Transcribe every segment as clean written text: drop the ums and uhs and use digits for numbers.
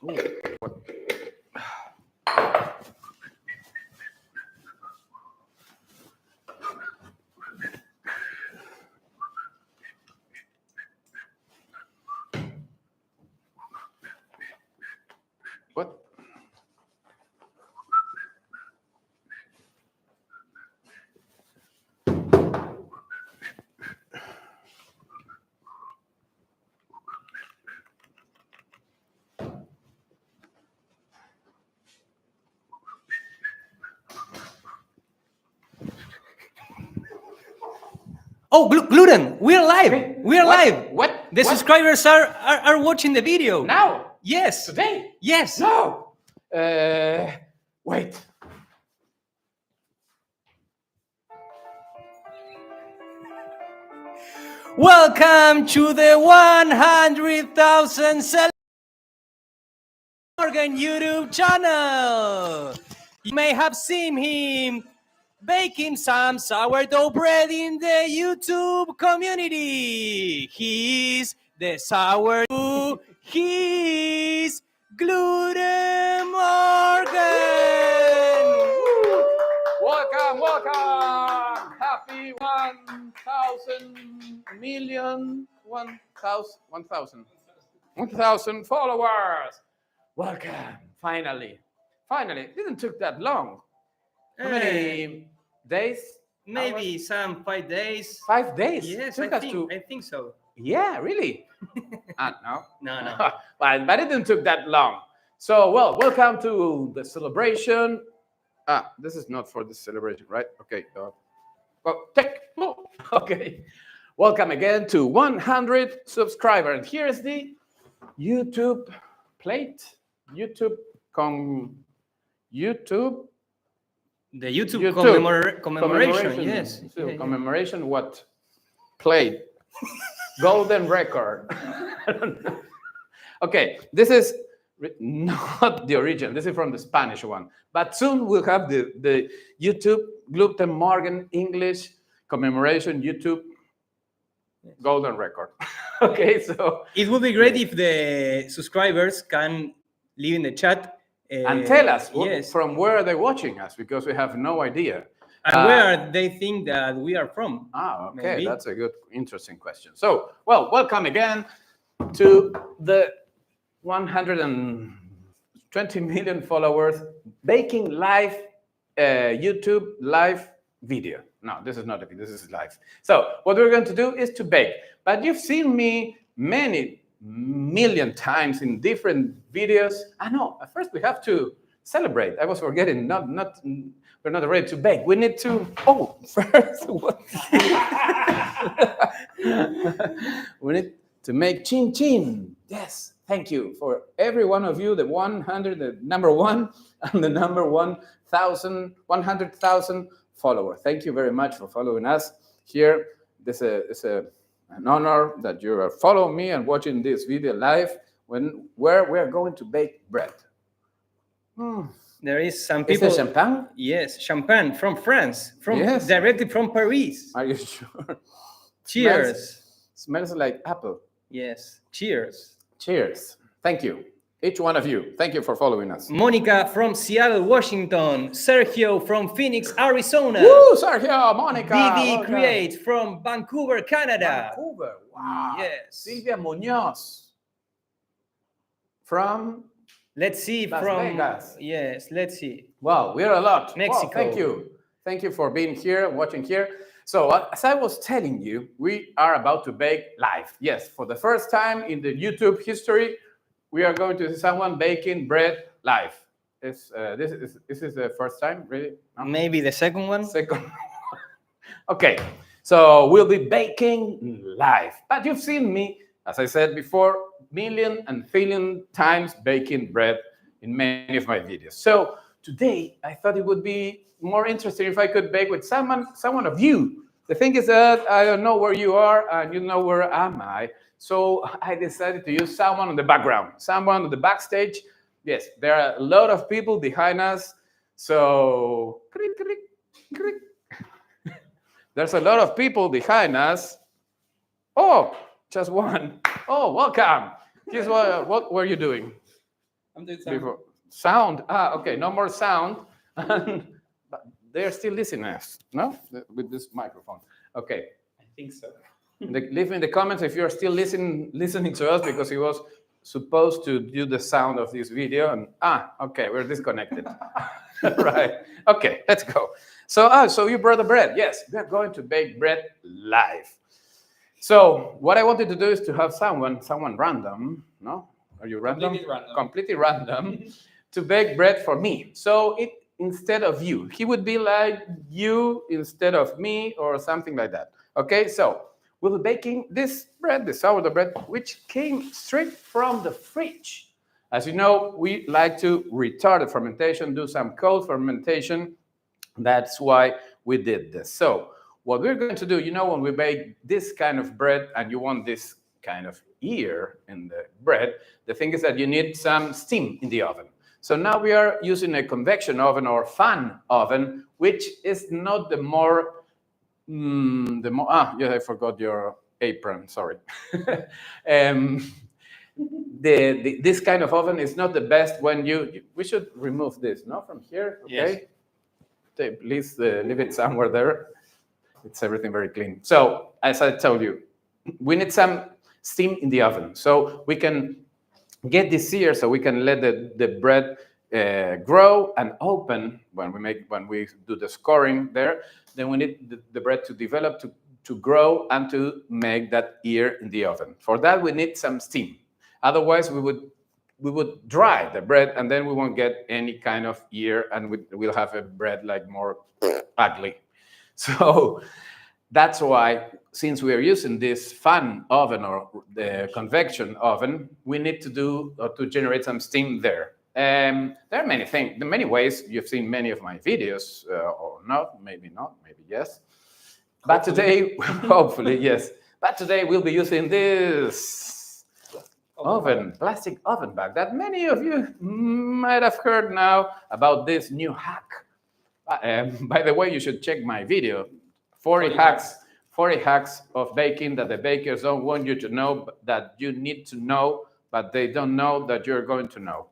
Ooh, what? What? Oh, gluten! We're live! Hey, We're what? live! What? The What? subscribers are watching the video. Now? Yes. Today? Yes. No. Wait. Welcome to the 100,000 Morgan YouTube channel. You may have seen him baking some sourdough bread in the YouTube community. He's the sourdough. He's Gluten Morgan. Welcome, welcome. Happy 1,000 million, 1,000 followers. Welcome. Finally. It didn't took that long. How many days? Maybe Hours? some 5 days. 5 days. Yes, Took I us to- think so. Yeah, really? No. No. But it didn't took that long. So, well, welcome to the celebration. This is not for the celebration, right? Okay. Okay. Welcome again to 100 subscribers. And here's the YouTube plate. YouTube. The YouTube commemoration, yes. So commemoration what? Plate. Golden record. I don't know. Okay, this is not the original. This is from the Spanish one. But soon we'll have the YouTube Gluten Morgan English commemoration YouTube golden record. Okay, so It would be great if the subscribers can leave in the chat and tell us yes, from where they're watching us, because we have no idea. and where they think that we are from. Okay, maybe. That's a good, interesting question. So, well, welcome again to the 120 million followers baking live YouTube live video. No, this is not a video, this is live. So what we're going to do is to bake. But you've seen me many million times in different videos. No, at first we have to celebrate. I was forgetting, we're not ready to bake. We need to, first, we need to make chin chin. Yes, thank you for every one of you, the 100, the number one, and the number 100,000 followers. Thank you very much for following us here. This is an honor that you are following me and watching this video live where we are going to bake bread. There is some people. Is it champagne? Yes, champagne from France, Yes. directly from Paris. Are you sure? Cheers. Smells like apple. Yes, cheers. Cheers. Thank you. Each one of you. Thank you for following us. Monica from Seattle, Washington. Sergio from Phoenix, Arizona. Woo, Sergio, Monica. Didi welcome. Create from Vancouver, Canada. Vancouver. Wow. Yes. Silvia Munoz from Let's see Las from Vegas. Yes, let's see. Wow, we're a lot. Mexico. Wow, thank you. Thank you for being here, watching here. So, as I was telling you, we are about to bake live. Yes, for the first time in the YouTube history, we are going to see someone baking bread live. This is the first time, really? No? Maybe the second one? Second. Okay, so we'll be baking live. But you've seen me, as I said before, million and billion times baking bread in many of my videos. So today, I thought it would be more interesting if I could bake with someone of you. The thing is that I don't know where you are and you know where am I. So I decided to use someone on the background, someone on the backstage. Yes, there are a lot of people behind us. So there's a lot of people behind us. Oh, just one. Oh, welcome. Here's what were you doing? I'm doing sound. Before sound. Ah, okay. No more sound. But they're still listening us, no? With this microphone. Okay. I think so. Leave in the comments if you're still listening to us because he was supposed to do the sound of this video and okay, we're disconnected. Right. Okay, let's go. So you brought the bread. Yes, we are going to bake bread live. So what I wanted to do is to have someone random, no? Are you random? Completely random. Completely random to bake bread for me. So it instead of you, he would be like you instead of me or something like that. Okay, so we'll be baking this bread, the sourdough bread, which came straight from the fridge. As you know, we like to retard the fermentation, do some cold fermentation. That's why we did this. So what we're going to do, when we bake this kind of bread and you want this kind of ear in the bread, the thing is that you need some steam in the oven. So now we are using a convection oven or fan oven, which is not the more, yeah, I forgot your apron, sorry. This kind of oven is not the best when we should remove this, no, from here, okay? Yes. Please leave it somewhere there. It's everything very clean. So, as I told you, we need some steam in the oven. So we can get this here so we can let the bread grow and open when we do the scoring there. Then we need the bread to develop, to grow, and to make that ear in the oven. For that, we need some steam. Otherwise, we would dry the bread, and then we won't get any kind of ear, and we'll have a bread like more ugly. So that's why, since we are using this fan oven or the convection oven, we need to generate some steam there. There are many things, many ways. You've seen many of my videos, or not, maybe yes. But today, hopefully, yes. But today we'll be using this plastic oven bag that many of you might have heard now about this new hack. By the way, you should check my video, 40 hacks of baking that the bakers don't want you to know, that you need to know, but they don't know that you're going to know,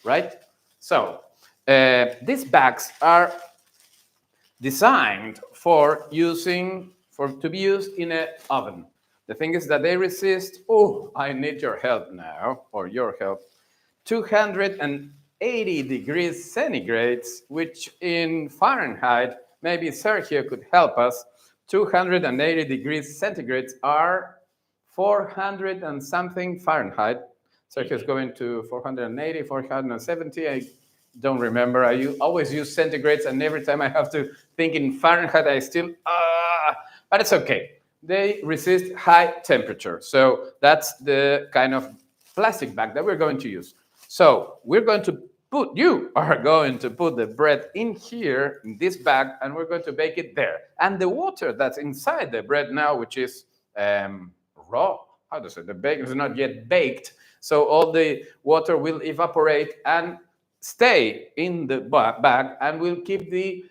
right? So these bags are designed to be used in an oven. The thing is that they resist, I need your help now, or your help, 280 degrees centigrades, which in Fahrenheit, maybe Sergio could help us. 280 degrees centigrades are 400 and something Fahrenheit. Sergio is going to 480, 470. I don't remember. I always use centigrades, and every time I have to think in Fahrenheit, I still, but it's okay. They resist high temperature. So that's the kind of plastic bag that we're going to use. So you are going to put the bread in here, in this bag, and we're going to bake it there. And the water that's inside the bread now, which is raw, the bacon is not yet baked, so all the water will evaporate and stay in the bag, and will keep the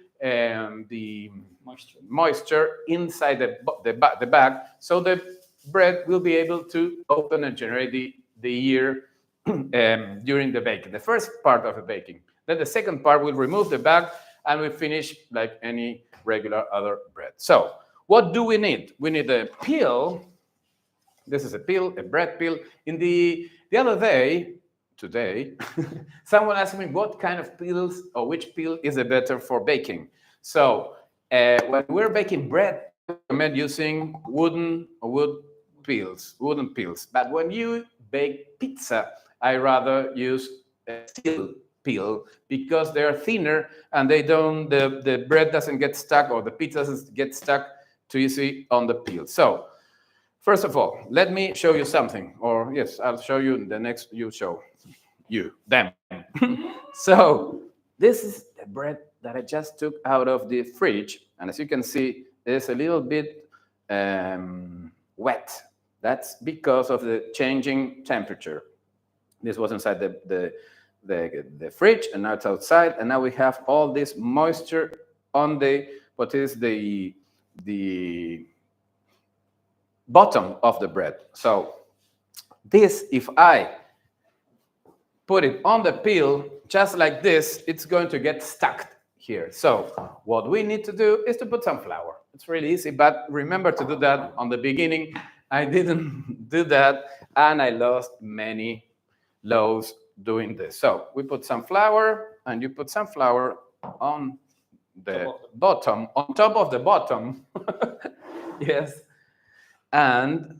moisture inside the bag, so the bread will be able to open and generate the ear during the baking, the first part of the baking. Then the second part, we'll remove the bag and we finish like any regular other bread. So what do we need? We need a peel. This is a bread peel. Today, someone asked me what kind of peels or which peel is it better for baking. So when we're baking bread, I recommend using wooden peels. But when you bake pizza, I rather use a steel peel because they are thinner and the bread doesn't get stuck, or the pizza doesn't get stuck too easy on the peel. So first of all, let me show you something, or yes, I'll show you the next. Them. So this is the bread that I just took out of the fridge, and as you can see, it's a little bit wet. That's because of the changing temperature. This was inside the fridge, and now it's outside, and now we have all this moisture on the bottom of the bread. So this, if I put it on the peel, just like this, it's going to get stuck here. So what we need to do is to put some flour. It's really easy, but remember to do that on the beginning. I didn't do that, and I lost many loaves doing this. So we put some flour, and you put some flour on the bottom, on top of the bottom. Yes. And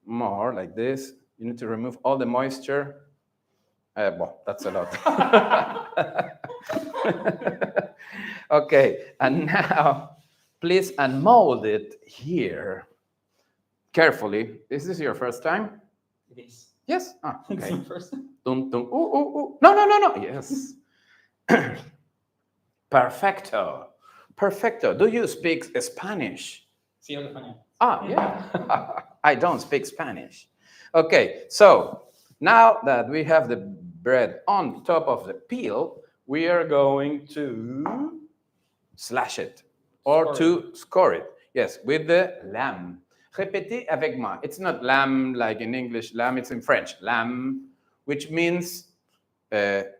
more like this. You need to remove all the moisture. Well, that's a lot. Okay, and now please unmold it here carefully. Is this your first time? It is. Yes? Ah, It's okay. my first time. Dun, dun. Ooh, ooh, ooh. No, no, no, no. Yes. Perfecto. Perfecto. Do you speak Spanish? Sí, hablo español. Ah, yeah. I don't speak Spanish. Okay, so now that we have the bread on top of the peel, we are going to slash it or to score it. Yes, with the lamb. Répétez avec moi. It's not lamb like in English, lamb, it's in French. Lamb, which means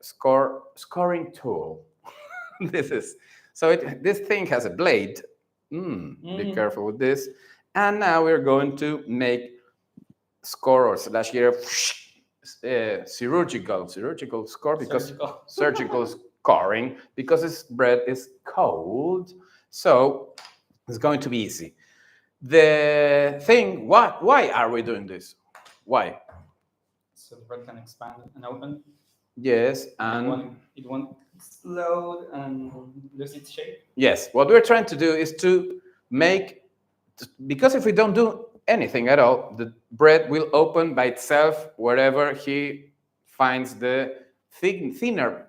scoring tool. This is so this thing has a blade. Be careful with this. And now we're going to make score or slash here surgical score because surgical scoring because this bread is cold, so it's going to be easy. The thing, why are we doing this? Why? So the bread can expand and open. Yes, and it won't explode and lose its shape. Yes, what we're trying to do is to make, because if we don't do anything at all, the bread will open by itself wherever he finds the thinner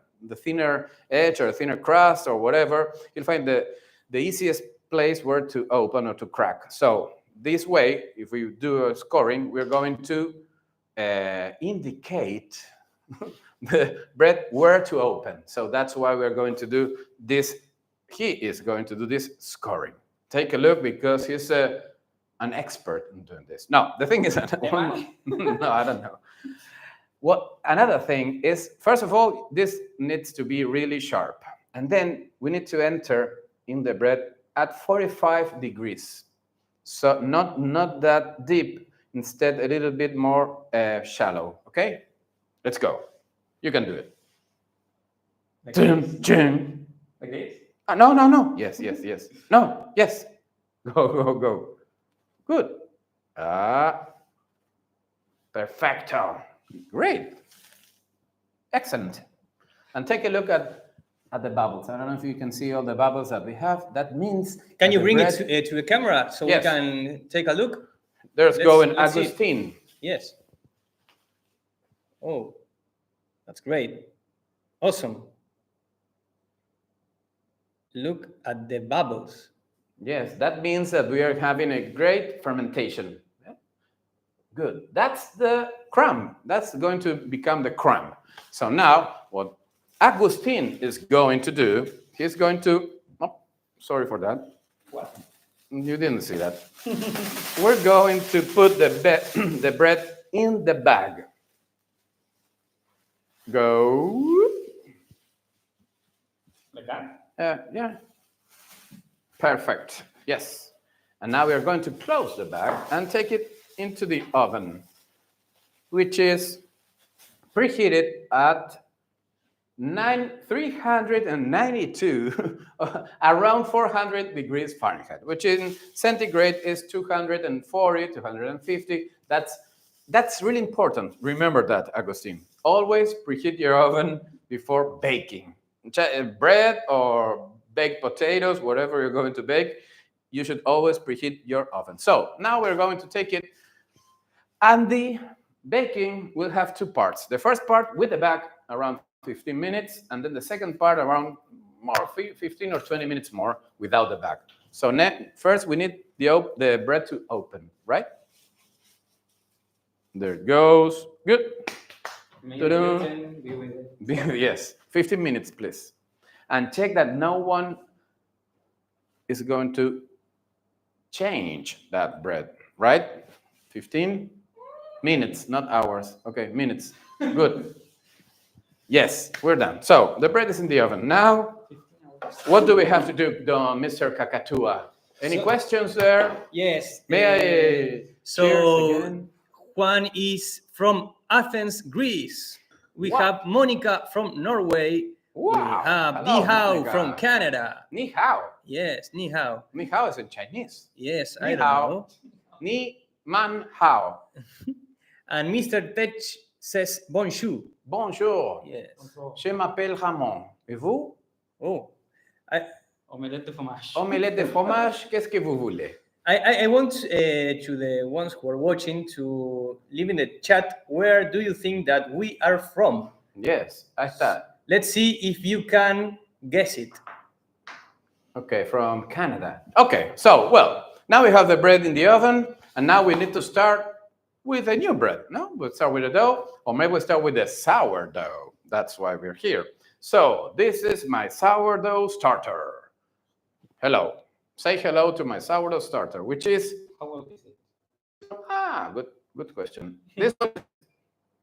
edge or thinner crust or whatever. He'll find the easiest place where to open or to crack. So this way, if we do a scoring, we're going to indicate the bread where to open. So that's why we're going to do this. He is going to do this scoring. Take a look because he's an expert in doing this. No, the thing is, no, I don't know. What another thing is, first of all, this needs to be really sharp, and then we need to enter in the bread at 45 degrees. So not that deep, instead a little bit more shallow. Okay, let's go. You can do it. Like Dun, this? dun. Like this? No. Yes. No, yes. Go. Good. Perfecto. Great. Excellent. And take a look at the bubbles. I don't know if you can see all the bubbles that we have. That means... Can you the bring bread- it to the camera so Yes. we can take a look? There's let's see. Agustin. Yes. Oh, that's great. Awesome. Look at the bubbles. Yes, that means that we are having a great fermentation. Yeah. Good. That's the crumb. That's going to become the crumb. So now, what Agustin is going to do, he's going to... Oh, sorry for that. What? You didn't see that. We're going to put the bread in the bag. Go. Like that? Yeah. Perfect. Yes. And now we are going to close the bag and take it into the oven, which is preheated at 392, around 400 degrees Fahrenheit, which in centigrade is 240, 250. That's really important. Remember that, Agustin. Always preheat your oven before baking. Bread or baked potatoes, whatever you're going to bake, you should always preheat your oven. So now we're going to take it, and the baking will have two parts. The first part with the bag, around 15 minutes, and then the second part around more 15 or 20 minutes more without the bag. So first we need the bread to open, right? There it goes. Good. Yes, 15 minutes, please. And check that no one is going to change that bread, right? 15 minutes, not hours. Okay, minutes. Good. Yes, we're done. So the bread is in the oven. Now, what do we have to do, Mr. Kakatua? Any questions there? Yes. May I So cheers again? Juan is from Athens, Greece. We Wow. have Monica from Norway. We Wow. have Hello, Di Hao Monica. from Canada. Ni hao. Yes, Ni Hao. Ni hao is in Chinese. Yes, Ni I don't hao. know. Ni man hao. And Mr. Tech says bonjour. Bonjour. Yes. Je m'appelle Ramon. Et vous? Oh, I, Omelette de fromage. Omelette de fromage, qu'est-ce que vous voulez? I want to the ones who are watching to leave in the chat, where do you think that we are from? Yes, ahí está. Let's see if you can guess it. Okay, from Canada. Okay, so, well, now we have the bread in the oven, and now we need to start with a new bread, no? We'll start with the dough, or maybe we'll start with the sourdough. That's why we're here. So, this is my sourdough starter. Hello. Say hello to my sourdough starter, which is... How old is it? Good question. This one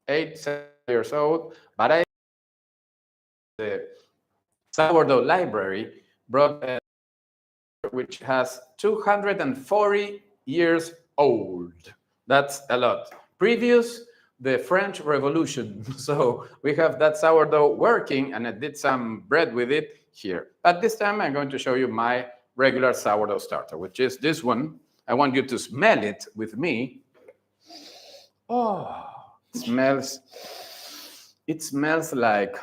is 7 years old, but I the sourdough library brought a which has 240 years old. That's a lot. Previous the French Revolution. So we have that sourdough working, and I did some bread with it here. But this time I'm going to show you my regular sourdough starter, which is this one. I want you to smell it with me. Oh, it smells like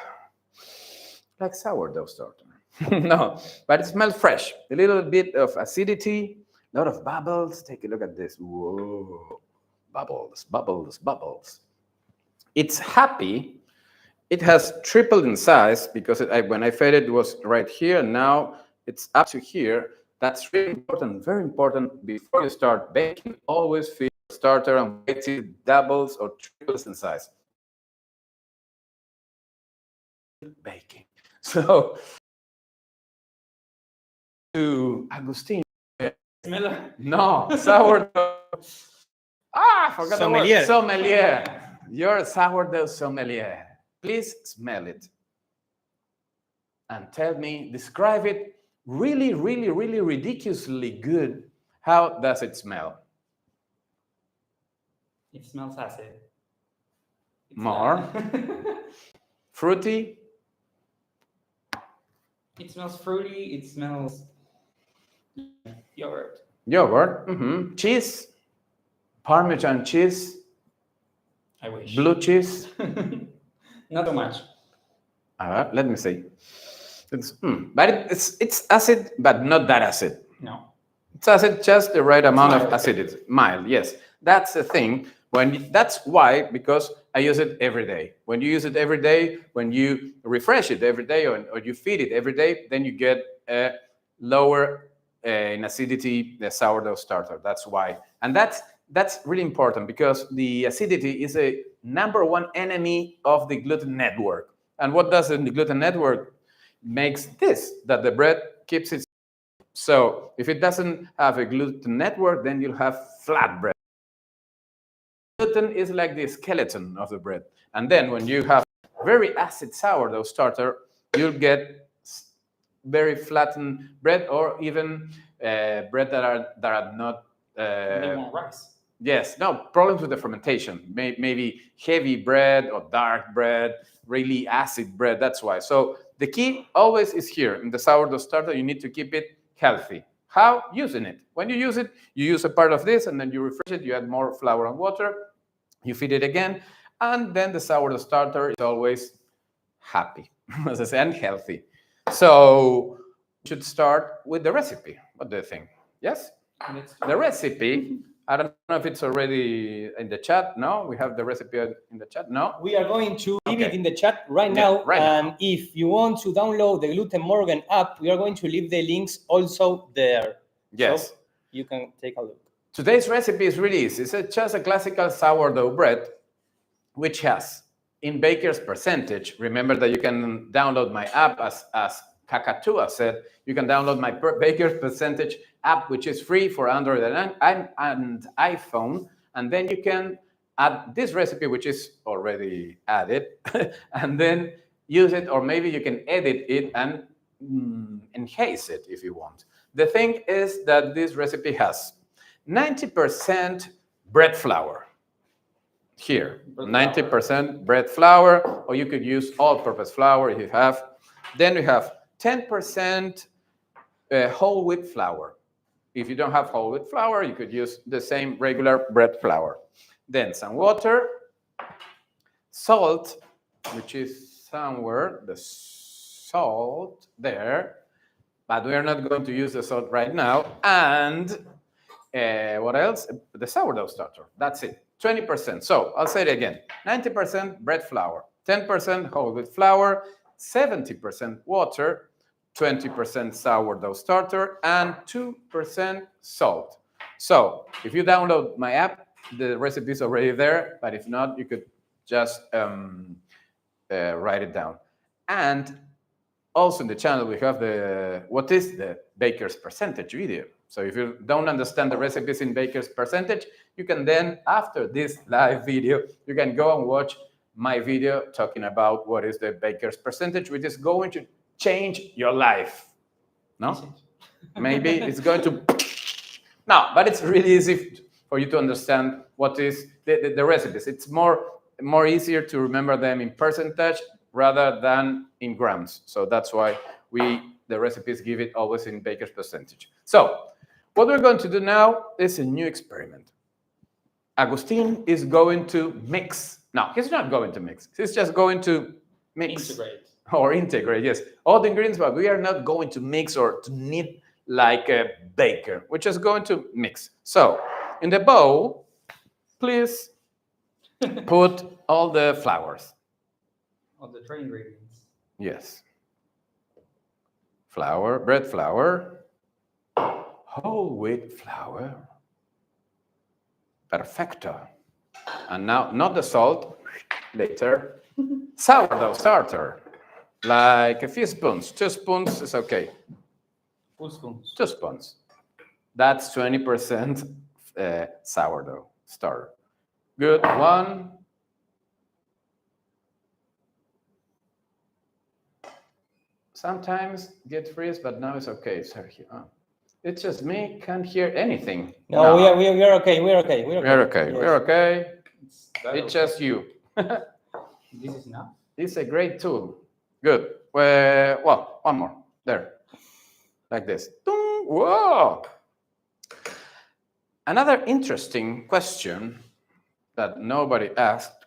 sourdough starter. No, but it smells fresh. A little bit of acidity, a lot of bubbles. Take a look at this. Whoa, bubbles, bubbles, bubbles. It's happy. It has tripled in size because when I fed it, it was right here, and now it's up to here. That's really important, very important. Before you start baking, always feed the starter and wait till it doubles or triples in size. Baking. So, to Agustin. No, sourdough. I forgot Sommelier. the word. Sommelier. You're a sourdough sommelier. Please smell it. And tell me, describe it really, really, really ridiculously good. How does it smell? It smells acid. More. Fruity. It smells fruity. It smells yogurt. Yogurt. Mm-hmm. Cheese. Parmesan cheese. I wish. Blue cheese. Not too much. Let me see. But it's acid, but not that acid. No. It's acid, just the right amount of mild. acidity. Mild, yes. That's the thing. That's why, because I use it every day. When you use it every day, when you refresh it every day, or you feed it every day, then you get a lower in acidity the sourdough starter. That's why. And that's really important, because the acidity is a #1 enemy of the gluten network. And what does the gluten network? Makes this, that the bread keeps its. So if it doesn't have a gluten network, then you'll have flat bread. Gluten is like the skeleton of the bread. And then when you have very acid sourdough starter, you'll get very flattened bread, or even bread that are not. They won't rise. Yes, no, problems with the fermentation. Maybe heavy bread or dark bread, really acid bread. That's why. So the key always is here in the sourdough starter. You need to keep it healthy. How? Using it. When you use it, you use a part of this, and then you refresh it. You add more flour and water. You feed it again, and then the sourdough starter is always happy, as I say, and healthy. So we should start with the recipe. What do you think? Yes? The recipe. I don't know if it's already in the chat. No, we have the recipe in the chat. No, We are going to leave it Okay. in the chat right Yeah, now. right now. And if you want to download the Gluten Morgan app, we are going to leave the links also there. Yes. So you can take a look. Today's recipe is really easy. It's just a classical sourdough bread, which has in baker's percentage. Remember that you can download my app, as Kakatua said. You can download my baker's percentage app, which is free for Android and iPhone, and then you can add this recipe, which is already added, and then use it, or maybe you can edit it and enhance it if you want. The thing is that this recipe has 90% bread flour. Here, 90% bread flour, or you could use all-purpose flour if you have. Then we have 10% whole wheat flour. If you don't have whole wheat flour, you could use the same regular bread flour. Then some water, salt, which is somewhere, the salt there, but we are not going to use the salt right now. And what else? The sourdough starter. That's it. 20%. So I'll say it again. 90% bread flour, 10% whole wheat flour, 70% water, 20% sourdough starter, and 2% salt. So if you download my app, the recipe is already there, but if not, you could just write it down. And also in the channel, we have what is the baker's percentage video. So if you don't understand the recipes in baker's percentage, you can then, after this live video, you can go and watch my video talking about what is the baker's percentage, which is going to change your life. No? Maybe it's going to... No, but it's really easy for you to understand what is the recipes. It's more easier to remember them in percentage rather than in grams. So that's why the recipes give it always in baker's percentage. So what we're going to do now is a new experiment. Agustin is going to mix. No, he's not going to mix. He's just going to mix. Integrate. Or integrate, yes. All the ingredients, but we are not going to mix or to knead like a baker. We're just going to mix. So in the bowl, please put all the flours. All the three ingredients. Yes. Flour, bread flour, whole wheat flour, perfecto. And now, not the salt, later, sourdough starter, like a few spoons. 2 spoons is okay. Full spoons. 2 spoons. That's 20% sourdough starter. Good. 1. Sometimes get freeze, but now it's okay. Sorry. It's just me, can't hear anything. No, we are okay. We're okay. We're okay. Yes. We're okay. Okay. It's just you. This is enough. It's a great tool. Good. Well, one more. There. Like this. Ding. Whoa. Another interesting question that nobody asked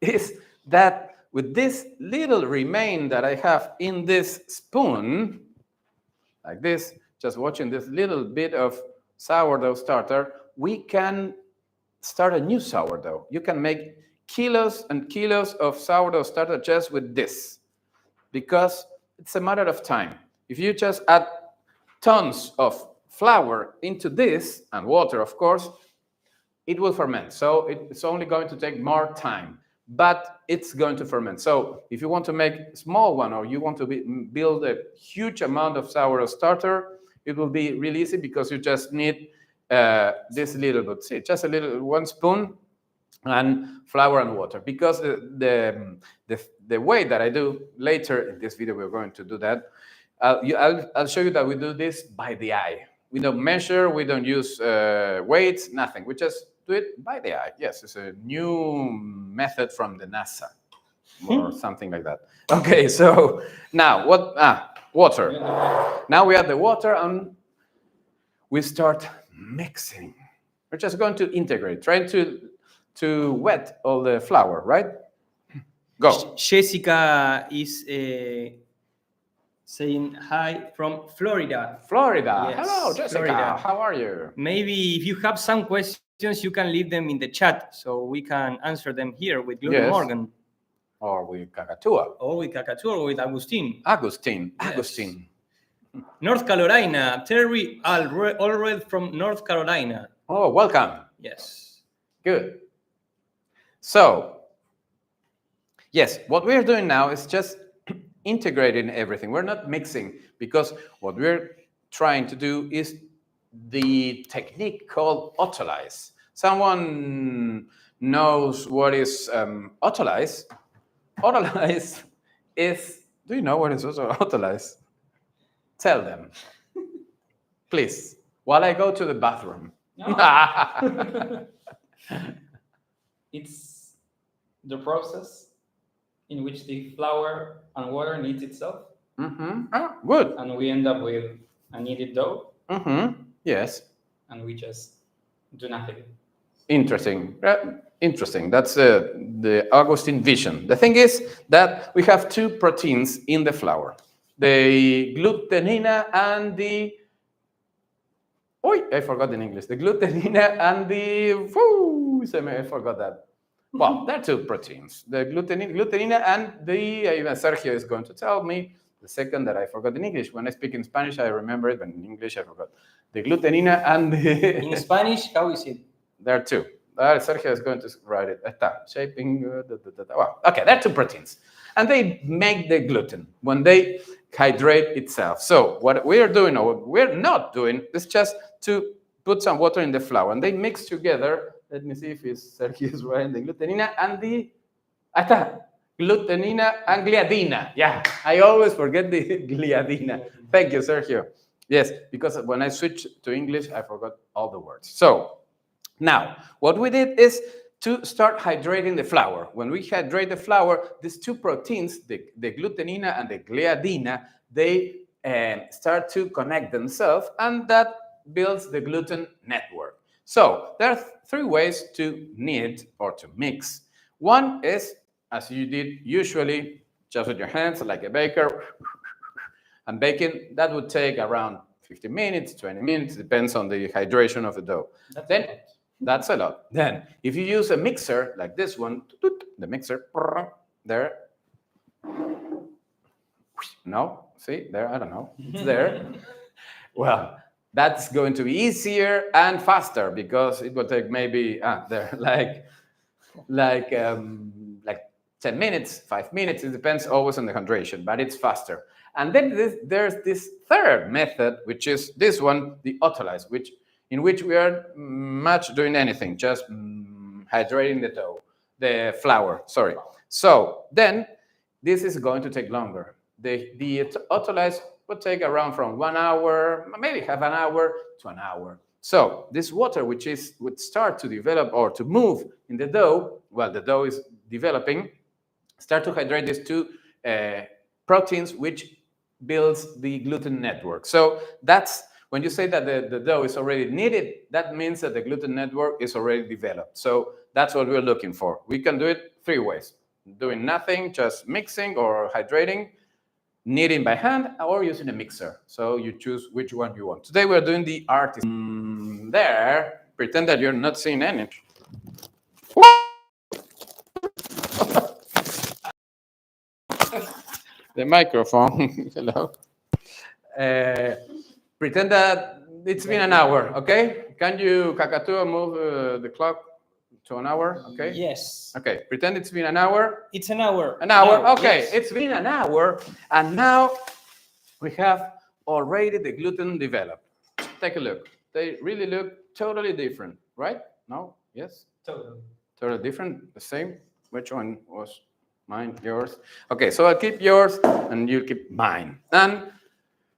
is that with this little remain that I have in this spoon, like this, just watching this little bit of sourdough starter, we can start a new sourdough. You can make kilos and kilos of sourdough starter just with this, because it's a matter of time. If you just add tons of flour into this, and water, of course, it will ferment. So it's only going to take more time, but it's going to ferment. So if you want to make a small one, or you want to build a huge amount of sourdough starter, it will be really easy, because you just need this little bit. See, just a little, 1 spoon, and flour and water. Because the way that I do later in this video, we're going to do that. I'll show you that we do this by the eye. We don't measure, we don't use weights, nothing. We just do it by the eye. Yes, it's a new method from the NASA or something like that. Okay, so now what? Water. Now we add the water and we start mixing. We're just going to integrate, trying to wet all the flour, right? Go. Jessica is saying hi from Florida. Florida. Yes, Hello, Jessica. Florida. How are you? Maybe if you have some questions, you can leave them in the chat so we can answer them here with Gluto Yes. Morgan. Or with Cacatua. Or with Cacatu or with Agustin. Agustin. Yes. Agustin. North Carolina. Terry Allred from North Carolina. Oh, welcome. Yes. Good. So, yes, what we're doing now is just integrating everything. We're not mixing, because what we're trying to do is the technique called autolyze. Someone knows what is autolyze? Autolyze is. Do you know what is also autolyze? Tell them, please, while I go to the bathroom. No. It's the process in which the flour and water kneads itself, Good. and we end up with a kneaded dough, Yes. and we just do nothing. Interesting. Interesting. That's the Augustine vision. The thing is that we have two proteins in the flour, the glutenina and the. Oh, I forgot in English. The glutenina and the. I forgot that. Well, there are two proteins. The glutenina and the. Sergio is going to tell me the second that I forgot in English. When I speak in Spanish, I remember it, but in English, I forgot. The glutenina and the. In Spanish, how is it? There are two. Sergio is going to write it. Está. Shaping. Well, okay, there are two proteins. And they make the gluten when they hydrate itself. So what we're doing, or what we're not doing, is just to put some water in the flour. And they mix together. Let me see if Sergio is writing the glutenina and the. Está. Glutenina and gliadina. Yeah, I always forget the gliadina. Thank you, Sergio. Yes, because when I switched to English, I forgot all the words. So now, what we did is to start hydrating the flour. When we hydrate the flour, these two proteins, the glutenina and the gliadina, they start to connect themselves, and that builds the gluten network. So there are three ways to knead or to mix. One is, as you did usually, just with your hands, like a baker, and baking. That would take around 15 minutes, 20 minutes, depends on the hydration of the dough. That's a lot. Then, if you use a mixer like this one, the mixer, there. No, see, there, I don't know. It's there. Well, that's going to be easier and faster because it will take maybe, there, like 10 minutes, 5 minutes. It depends always on the hydration, but it's faster. And then there's this third method, which is this one, the autolyze, in which we are much doing anything, just hydrating the dough, the flour, sorry. So then this is going to take longer. The autolyze would take around from 1 hour, maybe half an hour to an hour. So this water, which would start to develop or to move in the dough, while the dough is developing, start to hydrate these two proteins, which builds the gluten network. So that's when you say that the dough is already kneaded, that means that the gluten network is already developed. So that's what we're looking for. We can do it three ways: doing nothing, just mixing or hydrating, kneading by hand, or using a mixer. So you choose which one you want. Today we're doing the artist. There, pretend that you're not seeing any. The microphone. Hello. Pretend that it's been an hour, okay? Can you, Kakatua, move the clock to an hour, okay? Yes. Okay, pretend it's been an hour. It's an hour. An hour, okay. Yes. It's been an hour, and now we have already the gluten developed. Take a look. They really look totally different, right? No? Yes? Totally. Totally different? The same? Which one was mine? Yours? Okay, so I'll keep yours, and you keep mine. And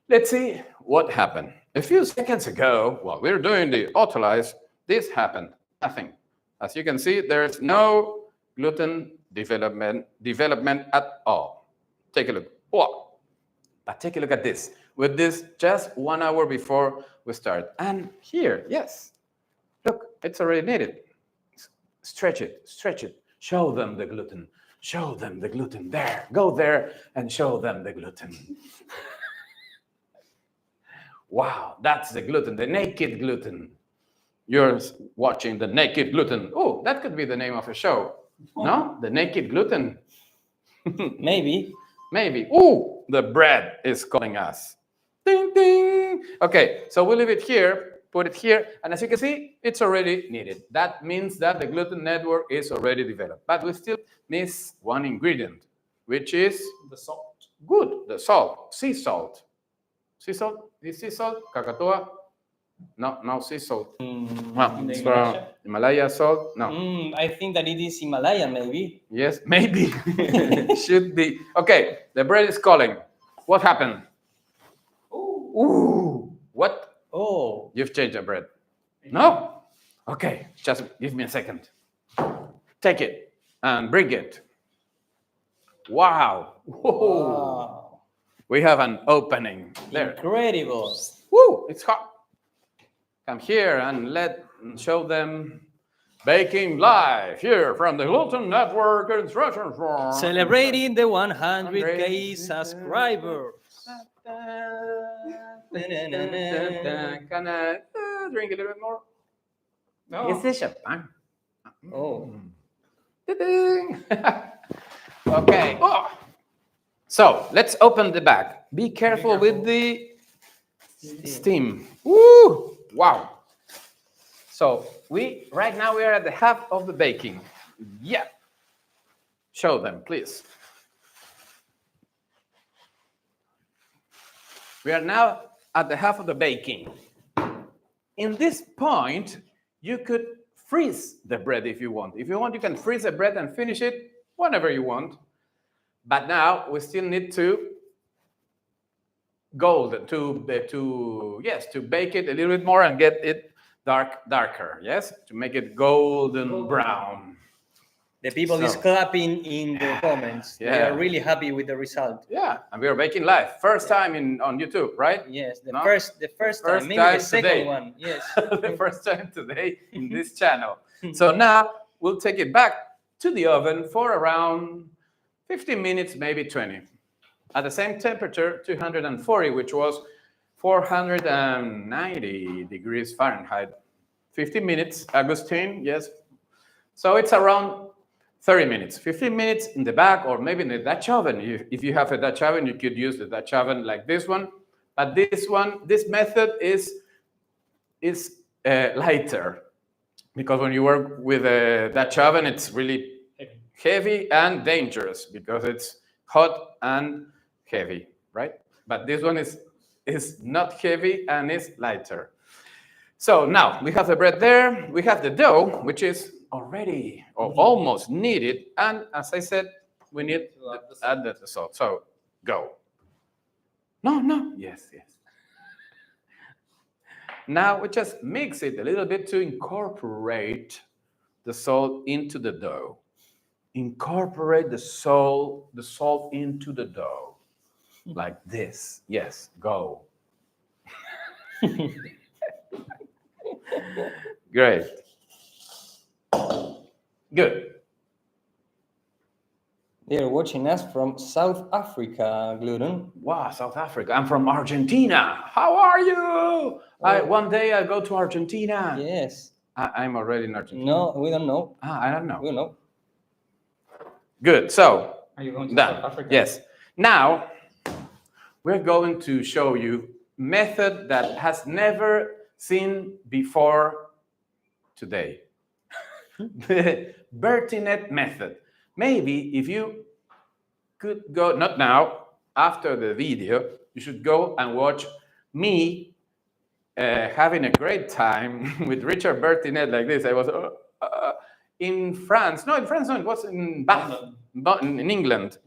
let's see what happened. A few seconds ago, while we were doing the autolyze, this happened. Nothing. As you can see, there's no gluten development at all. Take a look. Oh, but take a look at this. With this, just 1 hour before we start. And here, yes, look, it's already kneaded. Stretch it, stretch it. Show them the gluten. Show them the gluten. There, go there and show them the gluten. Wow, that's the gluten, the naked gluten. You're watching the naked gluten. Oh, that could be the name of a show. No? The naked gluten. Maybe. Maybe. Oh, the bread is calling us. Ding, ding. Okay, so we'll leave it here, put it here, and as you can see, it's already kneaded. That means that the gluten network is already developed. But we still miss one ingredient, which is The salt. good, the salt, sea salt. Sea salt? Is sea salt? Kakatua? No sea salt. Mm, Well, In the it's from Himalaya salt. No. I think that it is Himalaya, maybe. Yes, maybe. Should be. Okay, the bread is calling. What happened? Ooh. What? Oh, You've changed the bread. No? Okay, just give me a second. Take it and bring it. Wow. Whoa. wow. We have an opening there. Incredible. Woo, it's hot. Come here and show them baking live here from the Gluten Network Instruction Form. Celebrating the 100K subscribers. Can I drink a little bit more? No. Is this champagne? Oh, Ta-ding. Okay. Oh. So let's open the bag. Be careful with the steam. Woo! Wow. So right now we are at the half of the baking. Yeah. Show them, please. We are now at the half of the baking. In this point, you could freeze the bread if you want. If you want, you can freeze the bread and finish it whenever you want. But now we still need to to bake it a little bit more and get it darker. Yes, to make it golden brown. the people is So- clapping in the comments. They Yeah. are really happy with the result. Yeah, and we are baking live, first time on YouTube, right? Yes, the No? first First time, maybe time the second today. one. Yes. The first time today in this channel. So now we'll take it back to the oven for around 15 minutes, maybe 20. At the same temperature, 240, which was 490 degrees Fahrenheit. 15 minutes, Agustin, yes. So it's around 30 minutes, 15 minutes in the back, or maybe in the Dutch oven. If you have a Dutch oven, you could use the Dutch oven like this one. But this method is lighter, because when you work with a Dutch oven, it's really heavy and dangerous because it's hot and heavy, right? But this one is not heavy and is lighter. So now we have the bread there, we have the dough, which is already or almost kneaded, and as I said, we need to add the salt. So go. No, yes. Now we just mix it a little bit to incorporate the salt into the dough. Incorporate the salt into the dough. Like this. Yes, go. Great. Good. They're watching us from South Africa, Gluten. Wow, South Africa. I'm from Argentina. How are you? One day I'll go to Argentina. Yes. I'm already in Argentina. No, we don't know. I don't know. We don't know. Good. So, Are you going to done. South Africa? Yes. Now, we're going to show you method that has never seen before today. The Bertinet method. Maybe if you could go, not now, after the video, you should go and watch me having a great time with Richard Bertinet like this. I was in France. No, in France, no, it was in Bath, in England.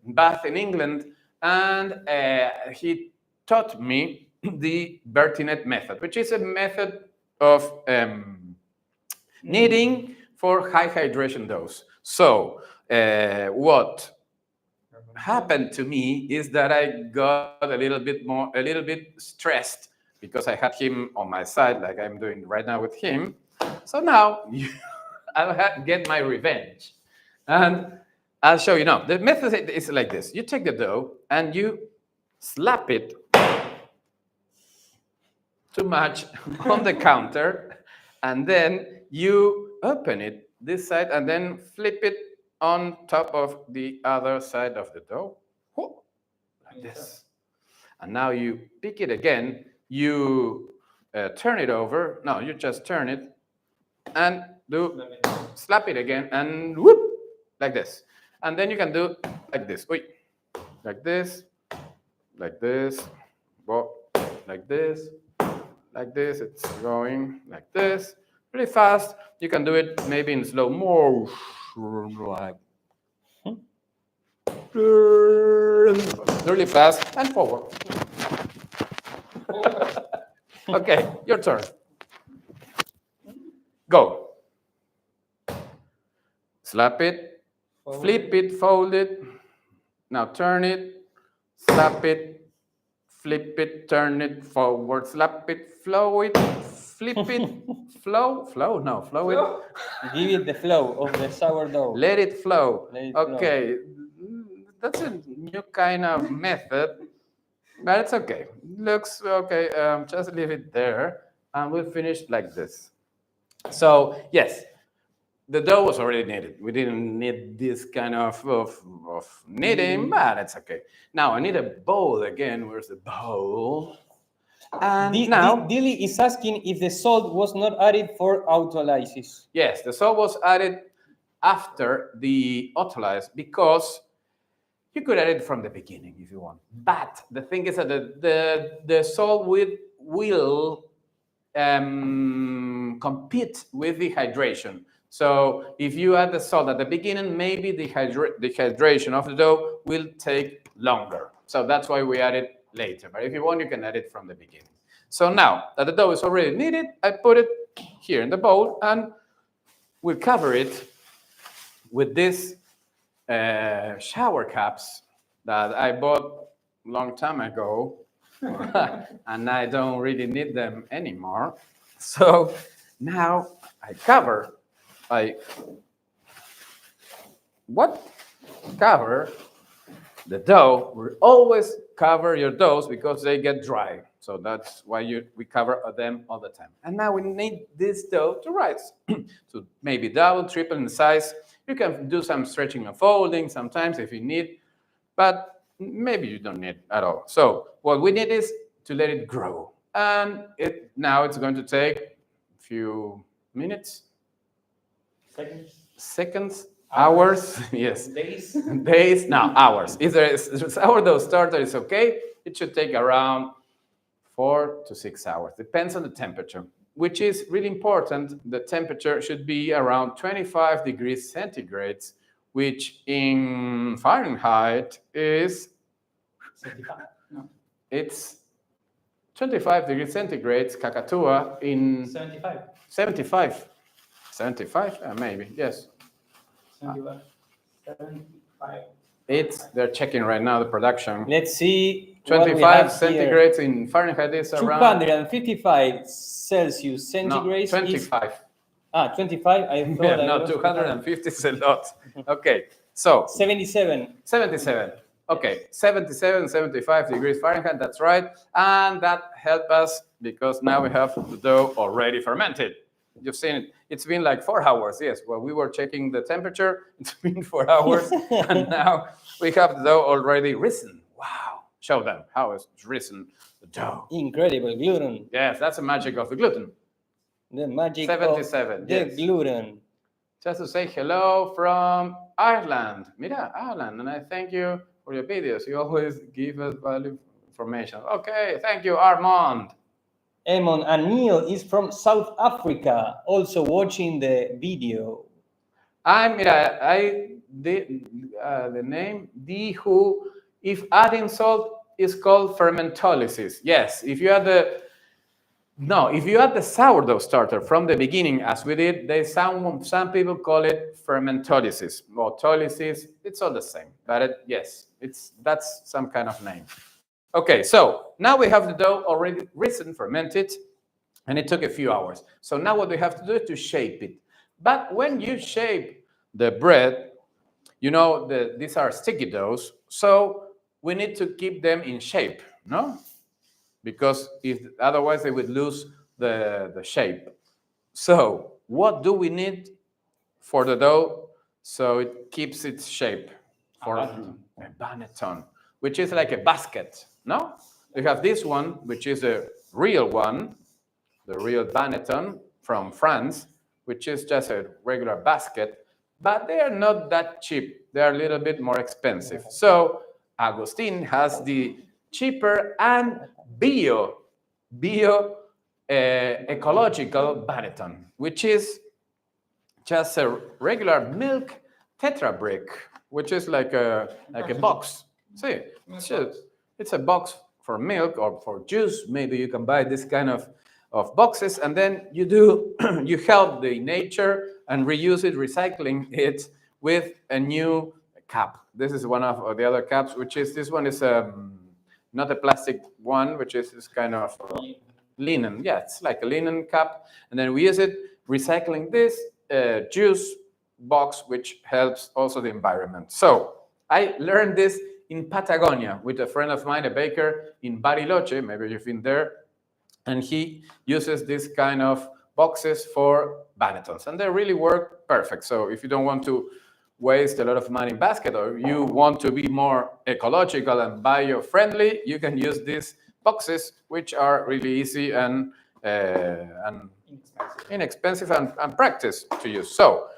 Bath in England. And he taught me the Bertinet method, which is a method of kneading for high hydration dose. So what happened to me is that I got a little bit stressed because I had him on my side, like I'm doing right now with him. So now I'll get my revenge. And I'll show you now. The method is like this. You take the dough and you slap it too much on the counter, and then you open it this side and then flip it on top of the other side of the dough, like this. And now you pick it again, you turn it over. No, you just turn it and slap it again and whoop, like this. And then you can do like this, like this, like this, like this, like this. It's going like this, really fast. You can do it maybe in slow motion, like really fast and forward. Okay, your turn. Go. Slap it, flip it, fold it. Now turn it, slap it, flip it, turn it forward, slap it, flow it, flip it, flow it. Give it the flow of the sourdough. Let it flow. Let it flow. Okay, that's a new kind of method, but it's okay. Looks okay. Just leave it there, and we'll finish like this. So yes, the dough was already kneaded. We didn't need this kind of kneading, but it's okay. Now I need a bowl again. Where's the bowl? And now, Dilly is asking if the salt was not added for autolysis. yes, the salt was added after the autolyze because you could add it from the beginning if you want. But the thing is that the salt will compete with the hydration. So if you add the salt at the beginning, maybe the hydration of the dough will take longer. So that's why we add it later. But if you want, you can add it from the beginning. So now that the dough is already kneaded, I put it here in the bowl and we'll cover it with these shower caps that I bought a long time ago. And I don't really need them anymore. So now I cover, cover the dough. We always cover your doughs because they get dry. So that's why we cover them all the time. And now we need this dough to rise. So maybe double, triple in size. You can do some stretching and folding sometimes if you need, but maybe you don't need at all. So what we need is to let it grow. And now it's going to take a few minutes, seconds, hours, yes. Days, no, hours. If there is sourdough starter, it's okay. It should take around 4 to 6 hours. Depends on the temperature, which is really important. The temperature should be around 25 degrees centigrade, which in Fahrenheit is 75. No. It's 25 degrees centigrade, Kakatua in 75. 75. 75? Maybe, yes. 75. 75. They're checking right now the production. Let's see. what we 25 have centigrades in Fahrenheit is here. around. 255 Celsius No, centigrade. 25. 25. I thought Yeah, I no, was 250 is a lot. Okay, so 77. 77. Okay, 77, 75 degrees Fahrenheit, that's right. And that helped us because now we have the dough already fermented. You've seen it. It's been like 4 hours, yes. While we were checking the temperature, it's been 4 hours. And now we have the dough already risen. Wow. Show them how it's risen, the dough. Incredible gluten. Yes, that's the magic of the gluten. The magic 77, of the yes. gluten. Just to say hello from Ireland. Mira, Ireland, and I thank you for your videos. You always give us valuable information. Okay, thank you, Armand. Emon and Neil is from South Africa, also watching the video. I did the name D who, if adding salt is called fermentolysis. Yes, if you add the sourdough starter from the beginning, as we did, some people call it fermentolysis or autolysis. It's all the same, but that's some kind of name. Okay, so now we have the dough already risen, fermented, and it took a few hours. So now what we have to do is to shape it. But when you shape the bread, these are sticky doughs, so we need to keep them in shape, no? Because otherwise they would lose the shape. So what do we need for the dough so it keeps its shape? For a banneton, which is like a basket, no? We have this one, which is a real one, the real banneton from France, which is just a regular basket, but they are not that cheap. They are a little bit more expensive. So Agustin has the cheaper and bio ecological banneton, which is just a regular milk tetra brick, which is like a box. See, it's a box for milk or for juice. Maybe you can buy this kind of boxes, and then you do you help the nature and reuse it, recycling it with a new cap. This is one of the other caps, which is this one is not a plastic one, which is this kind of linen. Yeah, it's like a linen cup, and then we use it recycling this juice box, which helps also the environment. So I learned this in Patagonia with a friend of mine, a baker in Bariloche. Maybe you've been there, and he uses this kind of boxes for bannetons, and they really work perfect. So if you don't want to waste a lot of money in basket, or you want to be more ecological and bio-friendly, you can use these boxes, which are really easy and inexpensive and practice to use. So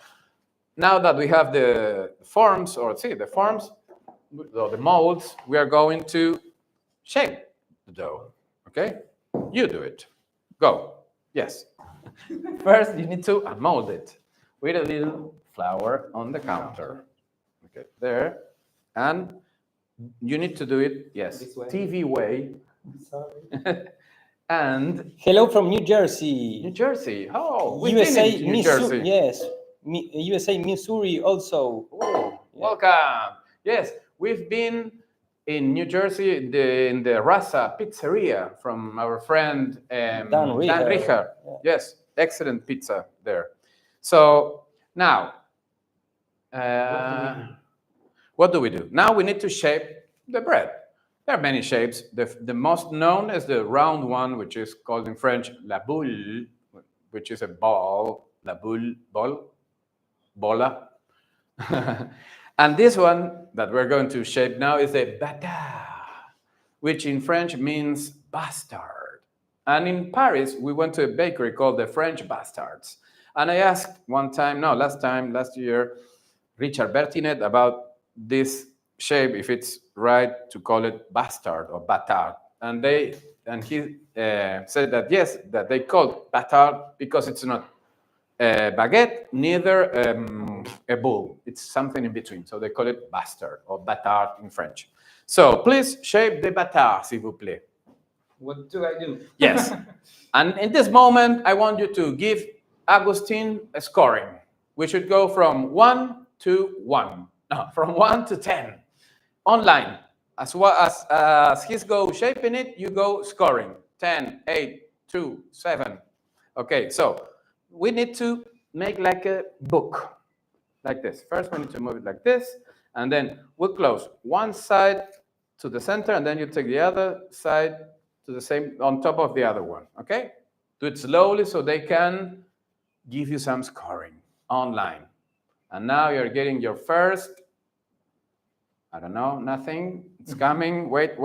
now that we have the forms, or the forms, or the molds, we are going to shape the dough. Okay, you do it. Go. Yes. First, you need to mold it with a little flour on the counter. Okay, there. And you need to do it, yes, This way. TV way. Sorry. And hello from New Jersey. New Jersey. Oh, we've USA, been in New Jersey. Yes, USA, Missouri also. Oh, welcome. Yes, we've been in New Jersey in the Rasa Pizzeria from our friend Dan Richer. Yeah. Yes, excellent pizza there. So now, what do we do? Now we need to shape the bread. There are many shapes. The most known is the round one, which is called in French la boule, which is a ball, la boule, ball, bola. And this one that we're going to shape now is a bâtard, which in French means bastard. And in Paris, we went to a bakery called the French Bastards. And I asked last year, Richard Bertinet about this shape, if it's right to call it bastard or bâtard. And he said that yes, that they call it bâtard because it's not a baguette, neither a boule. It's something in between. So they call it bastard or bâtard in French. So please shape the bâtard, s'il vous plaît. What do I do? Yes. And in this moment, I want you to give Agustin a scoring. We should go from 1 to 1. No, from 1 to 10. Online. As well as he's go shaping it, you go scoring. 10, 8, 2, 7. Okay, so we need to make like a book, like this. First, we need to move it like this, and then we'll close one side to the center, and then you take the other side to the same, on top of the other one, okay? Do it slowly so they can give you some scoring online. And now you're getting your first, I don't know, nothing. It's coming. Wait.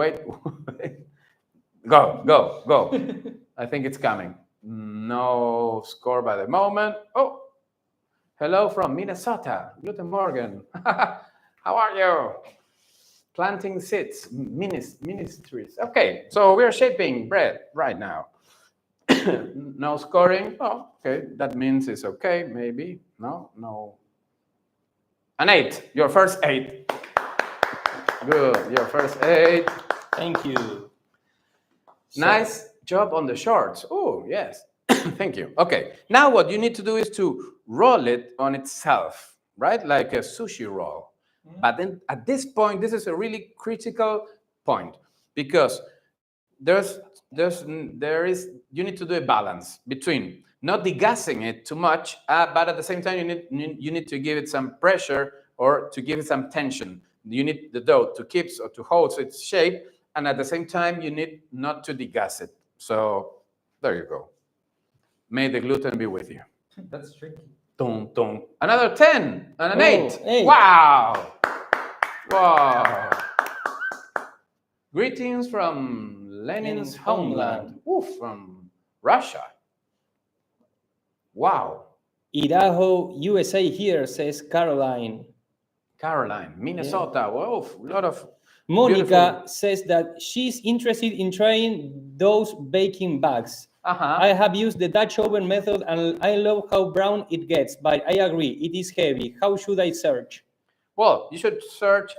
Go. I think it's coming. No score by the moment. Oh, hello from Minnesota. Guten Morgen. How are you? Planting seeds, ministries. Okay, so we are shaping bread right now. No scoring. Oh, okay. That means it's okay, maybe. No. An 8. Your first 8. Good. Your first 8. Thank you. Nice job on the shorts. Oh, yes. Thank you. Okay. Now what you need to do is to roll it on itself, right? Like a sushi roll. Mm-hmm. But then at this point, this is a really critical point because you need to do a balance between not degassing it too much, but at the same time you need to give it some pressure or to give it some tension. You need the dough to keep or to hold its shape, and at the same time you need not to degas it. So there you go. May the gluten be with you. That's tricky. Dun, dun. Another 10 and an 8. 8. Wow. Greetings from Lenin's homeland. Oof, from Russia. Wow. Idaho, USA here, says Caroline. Caroline, Minnesota. Yeah. Wow, a lot of Monica beautiful... says that she's interested in trying those baking bags. Uh-huh. I have used the Dutch oven method and I love how brown it gets, but I agree, it is heavy. How should I search? Well, you should search.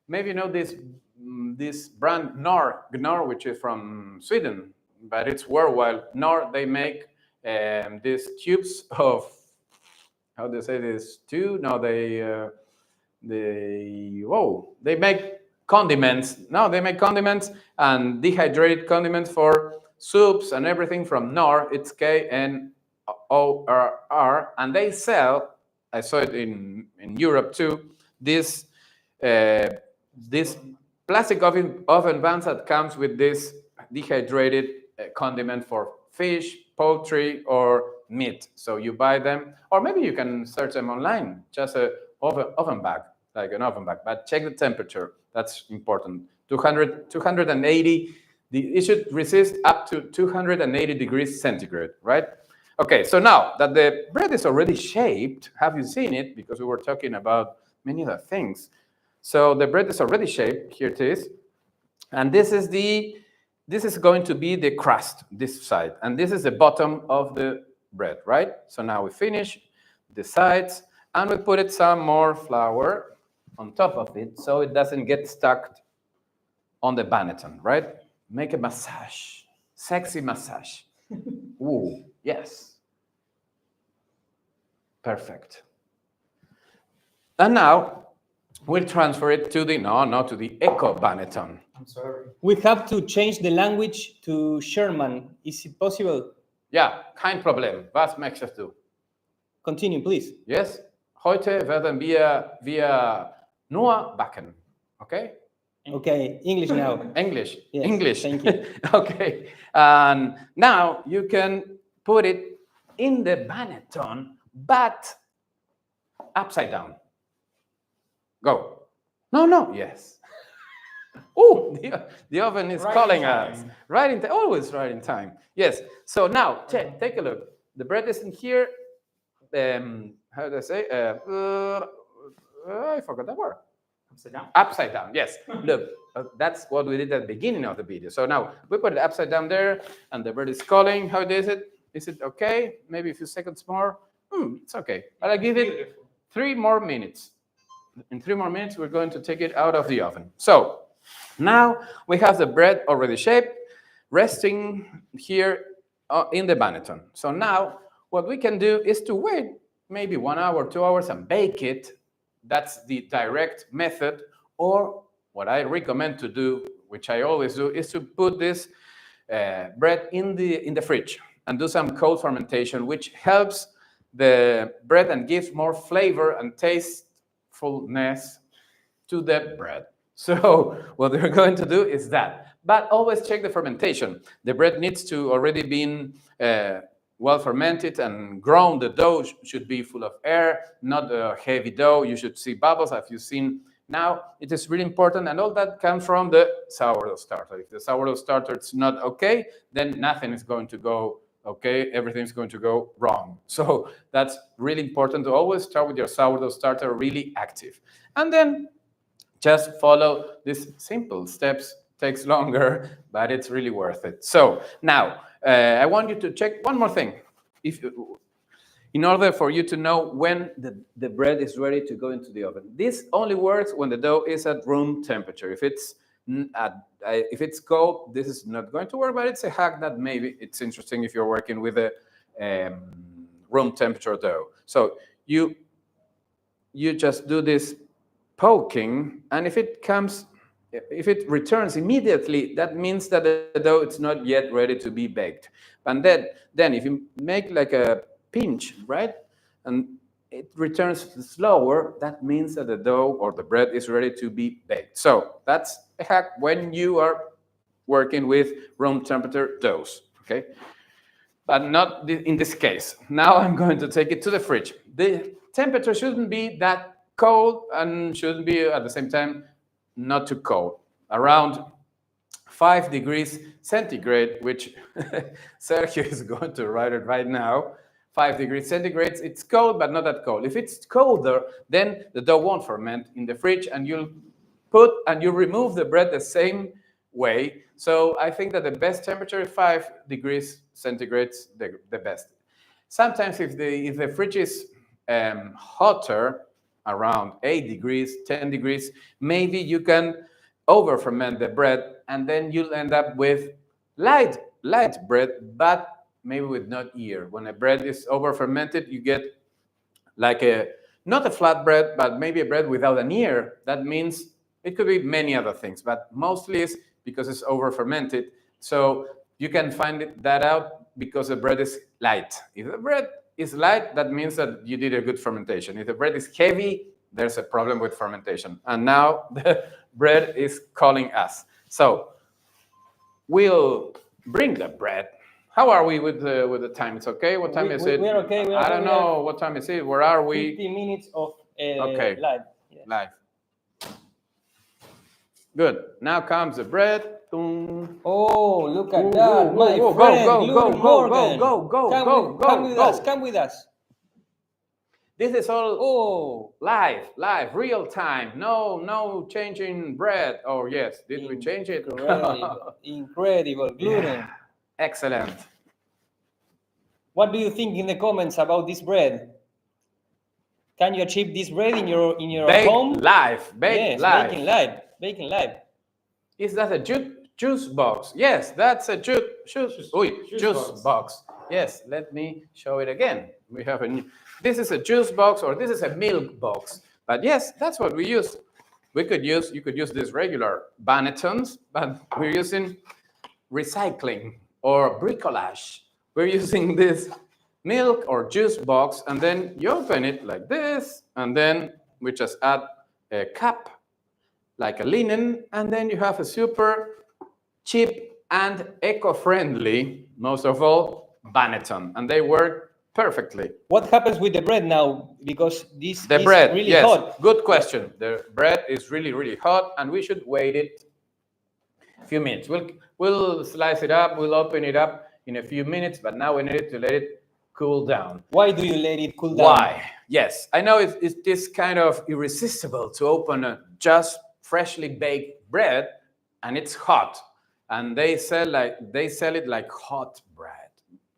Maybe you know this brand Knorr, which is from Sweden, but it's worldwide. Knorr, they make these tubes of, how do they say this? Two? No, they make condiments. No, they make condiments and dehydrated condiments for soups and everything from Knorr. It's Knorr, and they sell. I saw it in Europe too. This uh, this plastic oven buns that comes with this dehydrated condiment for fish, poultry, or meat. So you buy them, or maybe you can search them online. Just a oven bag, like an oven bag. But check the temperature. That's important. 280. It should resist up to 280 degrees centigrade, right? Okay, so now that the bread is already shaped, have you seen it? Because we were talking about many other things. So the bread is already shaped. Here it is, and this is going to be the crust, this side, and this is the bottom of the bread, right? So now we finish the sides, and we put it some more flour on top of it, so it doesn't get stuck on the banneton, right? Make a massage, sexy massage. Ooh, yes, perfect. And now we'll transfer it to the, no, not to the echo banneton. I'm sorry. We have to change the language to Sherman. Is it possible? Ja, kein Problem. Was möchtest du? Continue, please. Yes? Heute werden wir nur backen. Okay? Okay, English now. English. Yes, English. thank you. Okay. And now you can put it in the banneton, but upside down. Go. No. Yes. Oh, the oven is Right calling in time. us. Right in time. Always right in time. Yes. So now take a look. The bread is in here. How do I say? I forgot that word. Upside down. Upside down. Yes. Look, that's what we did at the beginning of the video. So now we put it upside down there, and the bird is calling. How is it? Is it okay? Maybe a few seconds more. It's okay. But I give it Beautiful. 3 more minutes. In 3 more minutes, we're going to take it out of the oven. So now we have the bread already shaped, resting here in the banneton. So now what we can do is to wait maybe 1 hour, 2 hours, and bake it. That's the direct method. Or what I recommend to do, which I always do, is to put this bread in the fridge and do some cold fermentation, which helps the bread and gives more flavor and tastefulness to the bread. So what we're going to do is that. But always check the fermentation. The bread needs to already been well fermented and grown. The dough should be full of air, not a heavy dough. You should see bubbles, as you've seen now. It is really important, and all that comes from the sourdough starter. If the sourdough starter is not okay, then nothing is going to go okay. Everything's going to go wrong. So that's really important to always start with your sourdough starter really active. And then just follow these simple steps. Takes longer, but it's really worth it. So now I want you to check one more thing. In order for you to know when the bread is ready to go into the oven. This only works when the dough is at room temperature. If it's cold, this is not going to work, but it's a hack that maybe it's interesting if you're working with a room temperature dough. So you just do this poking, and if it returns immediately, that means that the dough is not yet ready to be baked. And then if you make like a pinch, right, and it returns slower, that means that the dough or the bread is ready to be baked. So that's a hack when you are working with room temperature doughs, okay? But not in this case. Now I'm going to take it to the fridge. The temperature shouldn't be that cold and shouldn't be at the same time not too cold. Around 5 degrees centigrade, which Sergio is going to write it right now. 5 degrees centigrade, it's cold, but not that cold. If it's colder, then the dough won't ferment in the fridge, and you remove the bread the same way. So I think that the best temperature is 5 degrees centigrade, the best. Sometimes if the fridge is hotter, around 8 degrees, 10 degrees, maybe you can over ferment the bread, and then you'll end up with light bread, but maybe with not ear. When a bread is over fermented, you get like a not a flat bread, but maybe a bread without an ear. That means it could be many other things, but mostly it's because it's over fermented. So you can that out because the bread is light. If the bread is light, that means that you did a good fermentation. If the bread is heavy, there's a problem with fermentation. And now the bread is calling us. So we'll bring the bread. How are we with the time? It's okay? What time is it? We're okay. I don't know. What time is it? Where are we? 50 minutes of Okay. live. Yes. Live. Good. Now comes the bread. Boom. Oh, look at Whoa, that. whoa, My whoa, friend, go, Gluten Morgan. Come with us. go. Come with us. This is all Oh, live, real time. No changing bread. Oh yes, did we change it? incredible. Gluten. Yeah. Excellent. What do you think in the comments about this bread? Can you achieve this bread in your Bake home? live. Yes, live. baking live. Is that a juice box? Yes, that's a juice box. Yes, let me show it again. We have this is a juice box, or this is a milk box. But yes, that's what we use. You could use these regular bannetons, but we're using recycling or bricolage. We're using this milk or juice box, and then you open it like this, and then we just add a cup, like a linen, and then you have a super cheap and eco-friendly, most of all, banneton, and they work perfectly. What happens with the bread now? Because this The is bread, really yes, hot. good question. The bread is really hot, and we should wait it a few minutes. We'll slice it up, we'll open it up in a few minutes, but now we need to let it cool down. Why do you let it cool down? Why? Yes, I know it's this kind of irresistible to open a just freshly baked bread, and it's hot, and they sell it like hot bread.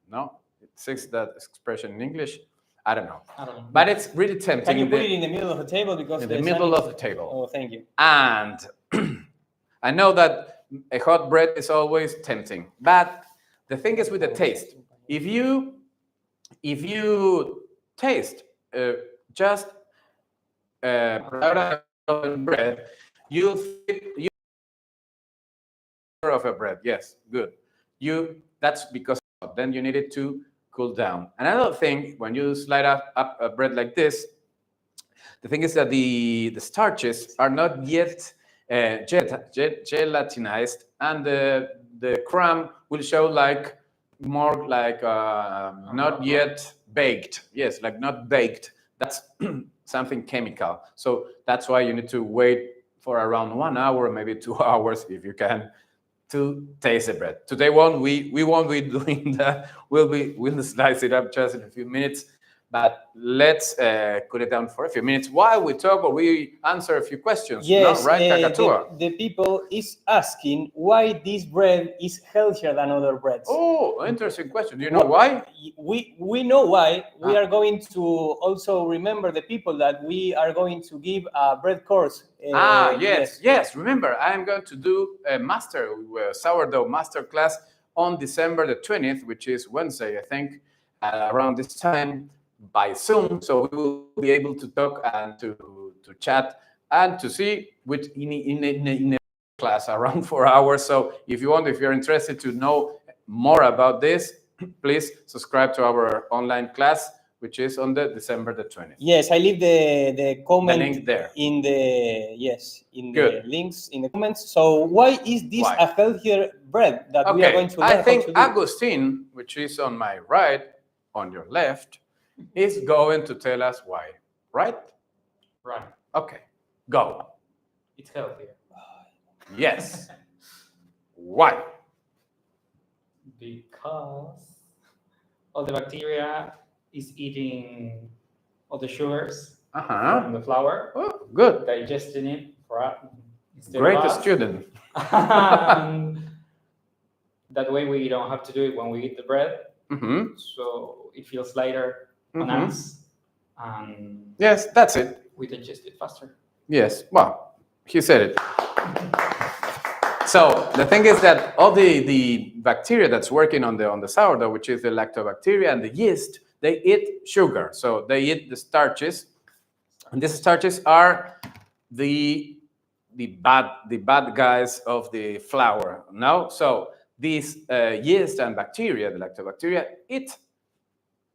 No, it says that expression in English. I don't know. But it's really tempting. Can you put it in the middle of the table? Because in the middle of the table. Oh, thank you. And I know that a hot bread is always tempting, but the thing is with the taste. If you taste just bread, you of a bread. Yes, good. That's because then you need it to cool down. Another thing, when you slide up a bread like this, the thing is that the starches are not yet gelatinized, and the crumb will show like more like not yet baked. Yes, like not baked. That's something chemical. So that's why you need to wait for around 1 hour, maybe 2 hours if you can, to taste the bread. Today we won't be doing that. We'll slice it up just in a few minutes. But let's cool it down for a few minutes while we talk or we answer a few questions. Yes, no? Right, Kakatua? the people is asking why this bread is healthier than other breads. Oh, interesting question. Do you know why? We know why. We are going to also remember the people that we are going to give a bread course. Yes. Remember, I am going to do a sourdough master class on December the 20th, which is Wednesday, I think, around this time, by Zoom, so we will be able to talk and to chat and to see which in a class around 4 hours. So if you're interested to know more about this, please subscribe to our online class, which is on the December the 20th. Yes, I leave the comment link there in the links in the comments. So why is this a healthier bread that we are going to learn I think how to do? Agustin, which is on my right, on your left, is going to tell us why. Right? Right. Okay, go. It's healthier. Yes. Why? Because all the bacteria is eating all the sugars from the flour. Oh, good. Digesting it Great student. And that way we don't have to do it when we eat the bread, Mm-hmm. so it feels lighter on Mhm. us, and Yes, that's it. we digest it faster. Yes, well, he said it. So the thing is that all the bacteria that's working on the sourdough, which is the lactobacteria and the yeast, they eat sugar. So they eat the starches, and these starches are the the bad guys of the flour. No, so these yeast and bacteria, the lactobacteria, eat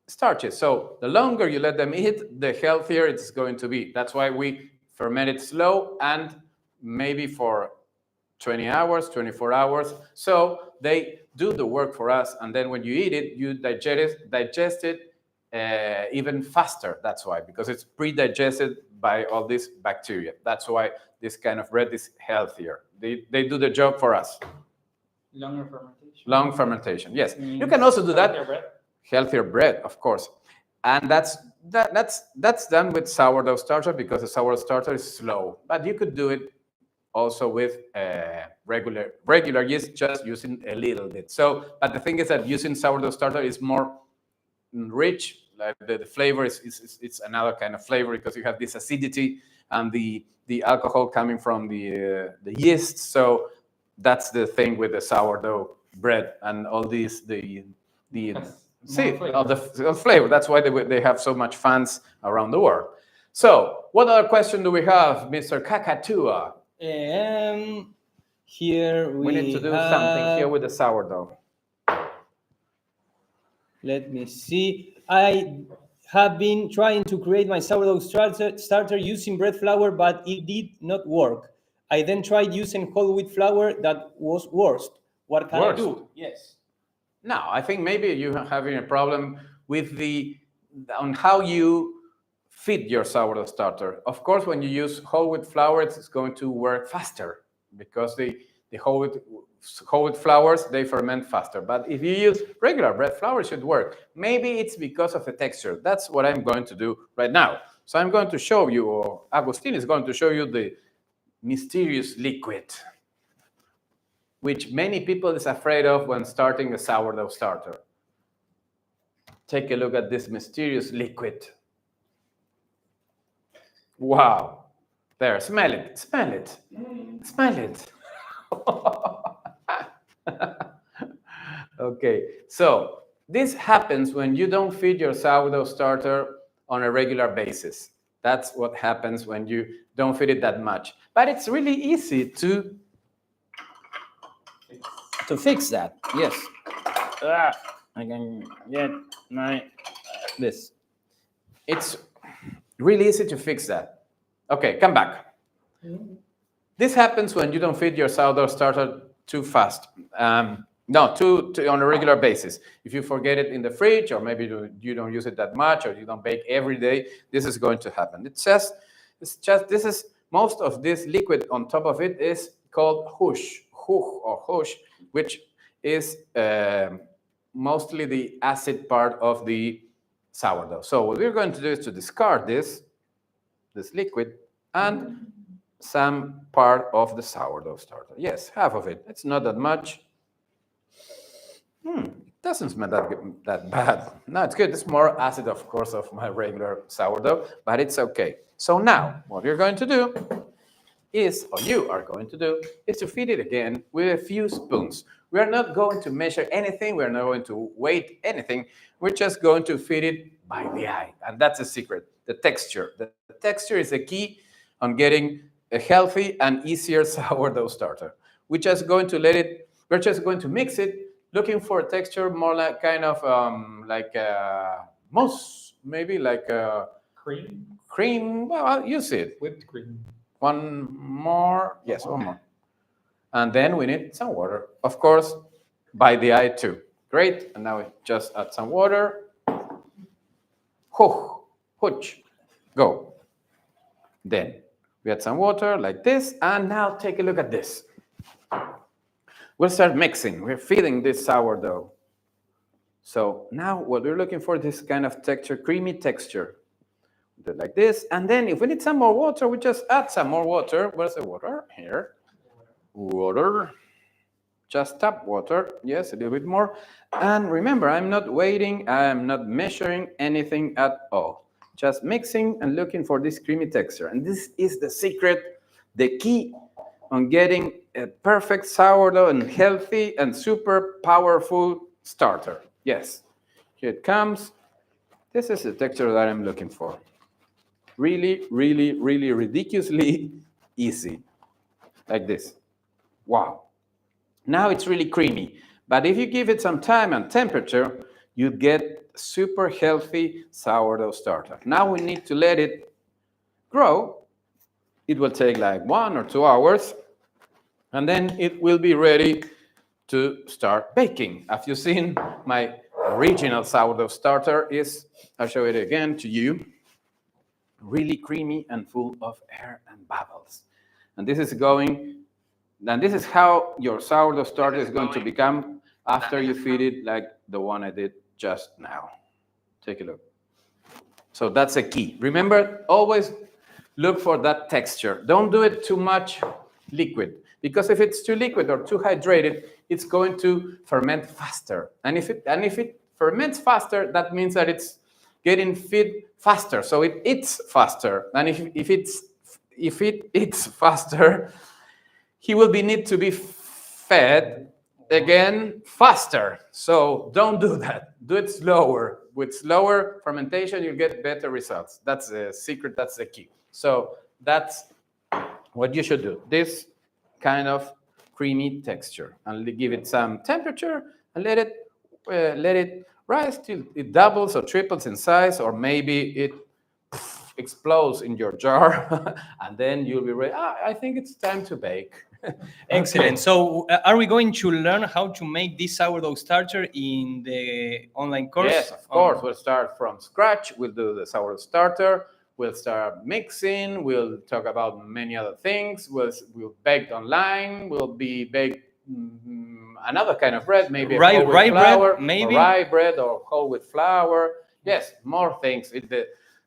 starches. So the longer you let them eat, the healthier it's going to be. That's why we ferment it slow and maybe for 20 hours, 24 hours. So they do the work for us. And then when you eat it, you digest it even faster. That's why, because it's pre-digested by all this bacteria. That's why this kind of bread is healthier. They do the job for us. Longer fermentation. Long fermentation, yes. You Means can also do that. healthier bread. Healthier bread, of course. And that's done with sourdough starter because the sourdough starter is slow. But you could do it also with regular yeast, just using a little bit. So, but the thing is that using sourdough starter is more rich. Like the flavor it's another kind of flavor because you have this acidity and the alcohol coming from the yeast. So that's the thing with the sourdough bread and all these the Has see more all flavor. the flavor. That's why they have so much fans around the world. So, what other question do we have, Mr. Kakatua? Here We need to do something here with the sourdough. Let me see. I have been trying to create my sourdough starter using bread flour, but it did not work. I then tried using whole wheat flour. That was worst. What can I Worst? do? Yes. No, I think maybe you're having a problem with on how you feed your sourdough starter. Of course, when you use whole wheat flour, it's going to work faster because the whole wheat flours they ferment faster. But if you use regular bread flour, it should work. Maybe it's because of the texture. That's what I'm going to do right now. So I'm going to show you, or Agustin is going to show you the mysterious liquid, which many people is afraid of when starting a sourdough starter. Take a look at this mysterious liquid. Wow. There, smell it, smell it, smell it. Okay, so this happens when you don't feed your sourdough starter on a regular basis. That's what happens when you don't feed it that much. But it's really easy to fix that. Yes. I can get this. It's really easy to fix that. Okay, come back. This happens when you don't feed your sourdough starter too fast. No, too on a regular basis. If you forget it in the fridge, or maybe you don't use it that much, or you don't bake every day, this is going to happen. It's just this is most of this liquid on top of it is called hush, which is mostly the acid part of the sourdough. So what we're going to do is to discard this liquid and some part of the sourdough starter. Yes, half of it. It's not that much. It doesn't smell that bad. No, it's good. It's more acid, of course, of my regular sourdough, but it's okay. So now, what you're going to do is, or you are going to do, is to feed it again with a few spoons. We are not going to measure anything. We are not going to weight anything. We're just going to feed it by the eye. And that's the secret, the texture. The texture is the key on getting a healthy and easier sourdough starter. We're just going to mix it, looking for a texture more like kind of like mousse, maybe like Cream, cream. Well, you see it. whipped cream. One more. Yes, one more. And then we need some water. Of course, by the eye too. Great. And now we just add some water. Hooch. Go. Then we add some water like this. And now take a look at this. We'll start mixing. We're feeding this sourdough. So now what we're looking for is this kind of texture, creamy texture. Do it like this. And then if we need some more water, we just add some more water. Where's the water? Here. water. Just tap water. Yes, a little bit more. And remember, I'm not waiting. I'm not measuring anything at all. Just mixing and looking for this creamy texture. And this is the secret, the key on getting a perfect sourdough and healthy and super powerful starter. Yes, here it comes. This is the texture that I'm looking for. Really, really, really ridiculously easy. Like this. Wow. Now it's really creamy. But if you give it some time and temperature, you get super healthy sourdough starter. Now we need to let it grow. It will take like 1 or 2 hours, and then it will be ready to start baking. As you've seen, my original sourdough starter is, I'll show it again to you, really creamy and full of air and bubbles. And this is how your sourdough starter is going to become after you feed it like the one I did just now. Take a look. So that's a key. Remember, always look for that texture. Don't do it too much liquid, because if it's too liquid or too hydrated, it's going to ferment faster. And if it ferments faster, that means that it's getting fed faster, so it eats faster. And if it eats faster, he will need to be fed again faster. So don't do that. Do it slower. With slower fermentation, you get better results. That's the secret. That's the key. So that's what you should do. This kind of creamy texture, and give it some temperature and let it rise till it doubles or triples in size, or maybe it explodes in your jar, and then you'll be ready. I think it's time to bake. Excellent. So, are we going to learn how to make this sourdough starter in the online course? Yes, of course. We'll start from scratch. We'll do the sourdough starter. We'll start mixing. We'll talk about many other things. We'll bake online. We'll be baked another kind of bread, maybe rye flour, bread, maybe or rye bread, or whole with flour. Yes, more things.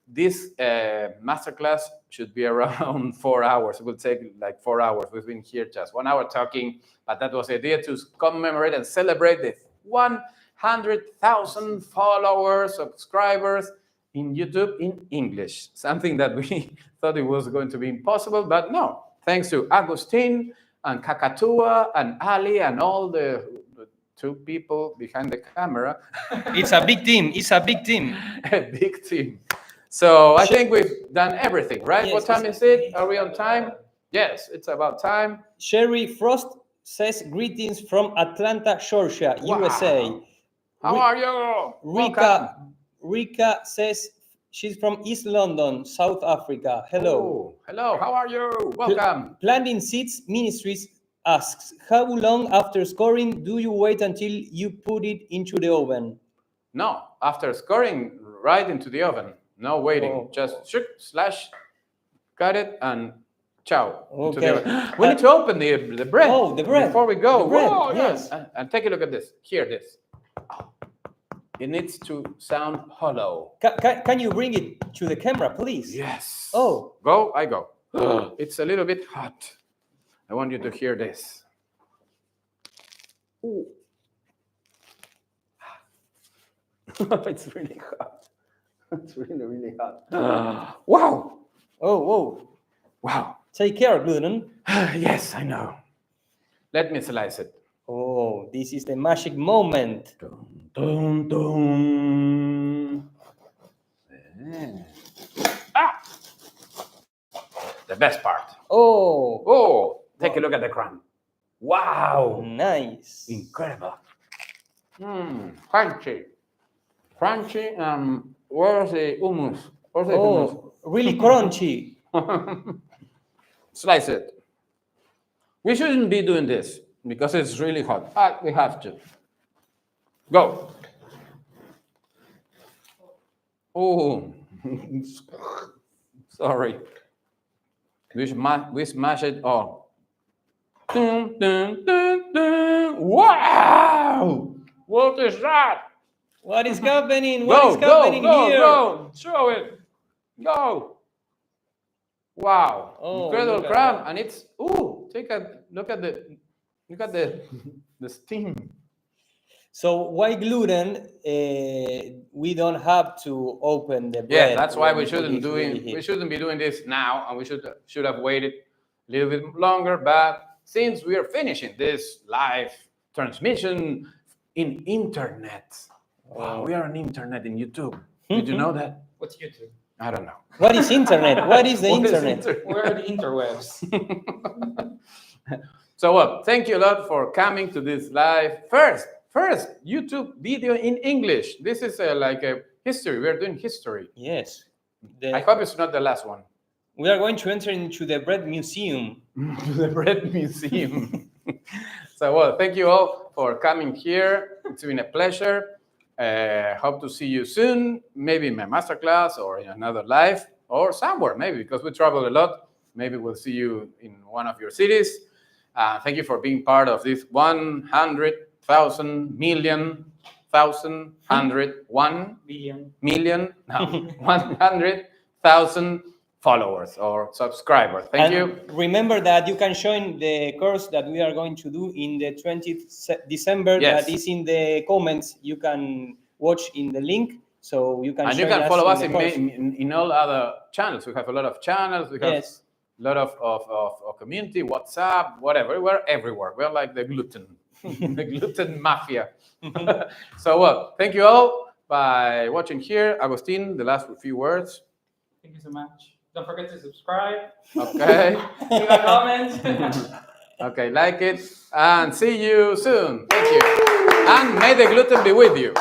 This masterclass should be around 4 hours. It will take like 4 hours. We've been here just 1 hour talking, but that was the idea, to commemorate and celebrate the 100,000 followers, subscribers in YouTube in English. Something that we thought it was going to be impossible, but no. Thanks to Agustin and Kakatua and Ali and all the 2 people behind the camera. It's a big team. It's a big team. A big team. So I think we've done everything, right? Yes, what time is it? Are we on time? Yes, it's about time. Sherry Frost says greetings from Atlanta, Georgia, Wow. USA. How are you? Rika says she's from East London, South Africa. Hello. Oh, hello. How are you? Welcome. Planting Seeds Ministries asks, how long after scoring do you wait until you put it into the oven? No, after scoring, right into the oven. No waiting. Oh. Just slash, cut it, and ciao. Okay. We need to open the bread. Oh, the bread. Before we go. The bread, Whoa, yes. And take a look at this. Hear this. It needs to sound hollow. Can you bring it to the camera, please? Yes. Oh. Go, I go. It's a little bit hot. I want you to hear this. Ooh. It's really hot. It's really, really hot. Wow. Oh, whoa. Wow. Take care, Gluten. Yes, I know. Let me slice it. Oh, this is the magic moment. Dun, dun, dun. Ah! The best part. Oh. Oh, take a look at the crumb. Wow. Nice. Incredible. Crunchy. Crunchy. Where's the hummus? Where's the hummus? Really crunchy. Slice it. We shouldn't be doing this because it's really hot. But we have to. Go. Oh, sorry. We smash it all. Dun, dun, dun, dun. Wow! What is that? What is happening? What is happening here? Go! Show it. Go. Wow, Oh, incredible look at crumb, that. and it's take a look at the the steam. So why gluten? We don't have to open the bread. Yeah, that's why we when it shouldn't is really we heat. shouldn't be doing this now, and we should have waited a little bit longer. But since we are finishing this live transmission in internet, wow, we are on internet in YouTube. Did you know that? What's YouTube? I don't know. What is internet? What is the What is internet? Where are the interwebs? So well, thank you a lot for coming to this live first YouTube video in English. This is like a history. We are doing history. Yes. I hope it's not the last one. We are going to enter into the bread museum. To the bread museum. So well, thank you all for coming here. It's been a pleasure. Hope to see you soon, maybe in my masterclass or in another live or somewhere, maybe because we travel a lot. Maybe we'll see you in one of your cities. Thank you for being part of this 100,000 million, 1,100,000 Billion. no, 100,000 followers or subscribers. Thank you. Remember that you can join the course that we are going to do in the 20th December. Yes. That is in the comments. You can watch in the link, so you can. And you join can follow us the course. in all other channels. We have a lot of channels. We have Yes. a lot of community, WhatsApp, whatever. We're everywhere. We're like the gluten, the gluten mafia. So, well, thank you all by watching here. Agustin, the last few words. Thank you so much. Don't forget to subscribe. Okay. Leave a comment. Okay, like it. And see you soon. Thank you. And may the gluten be with you.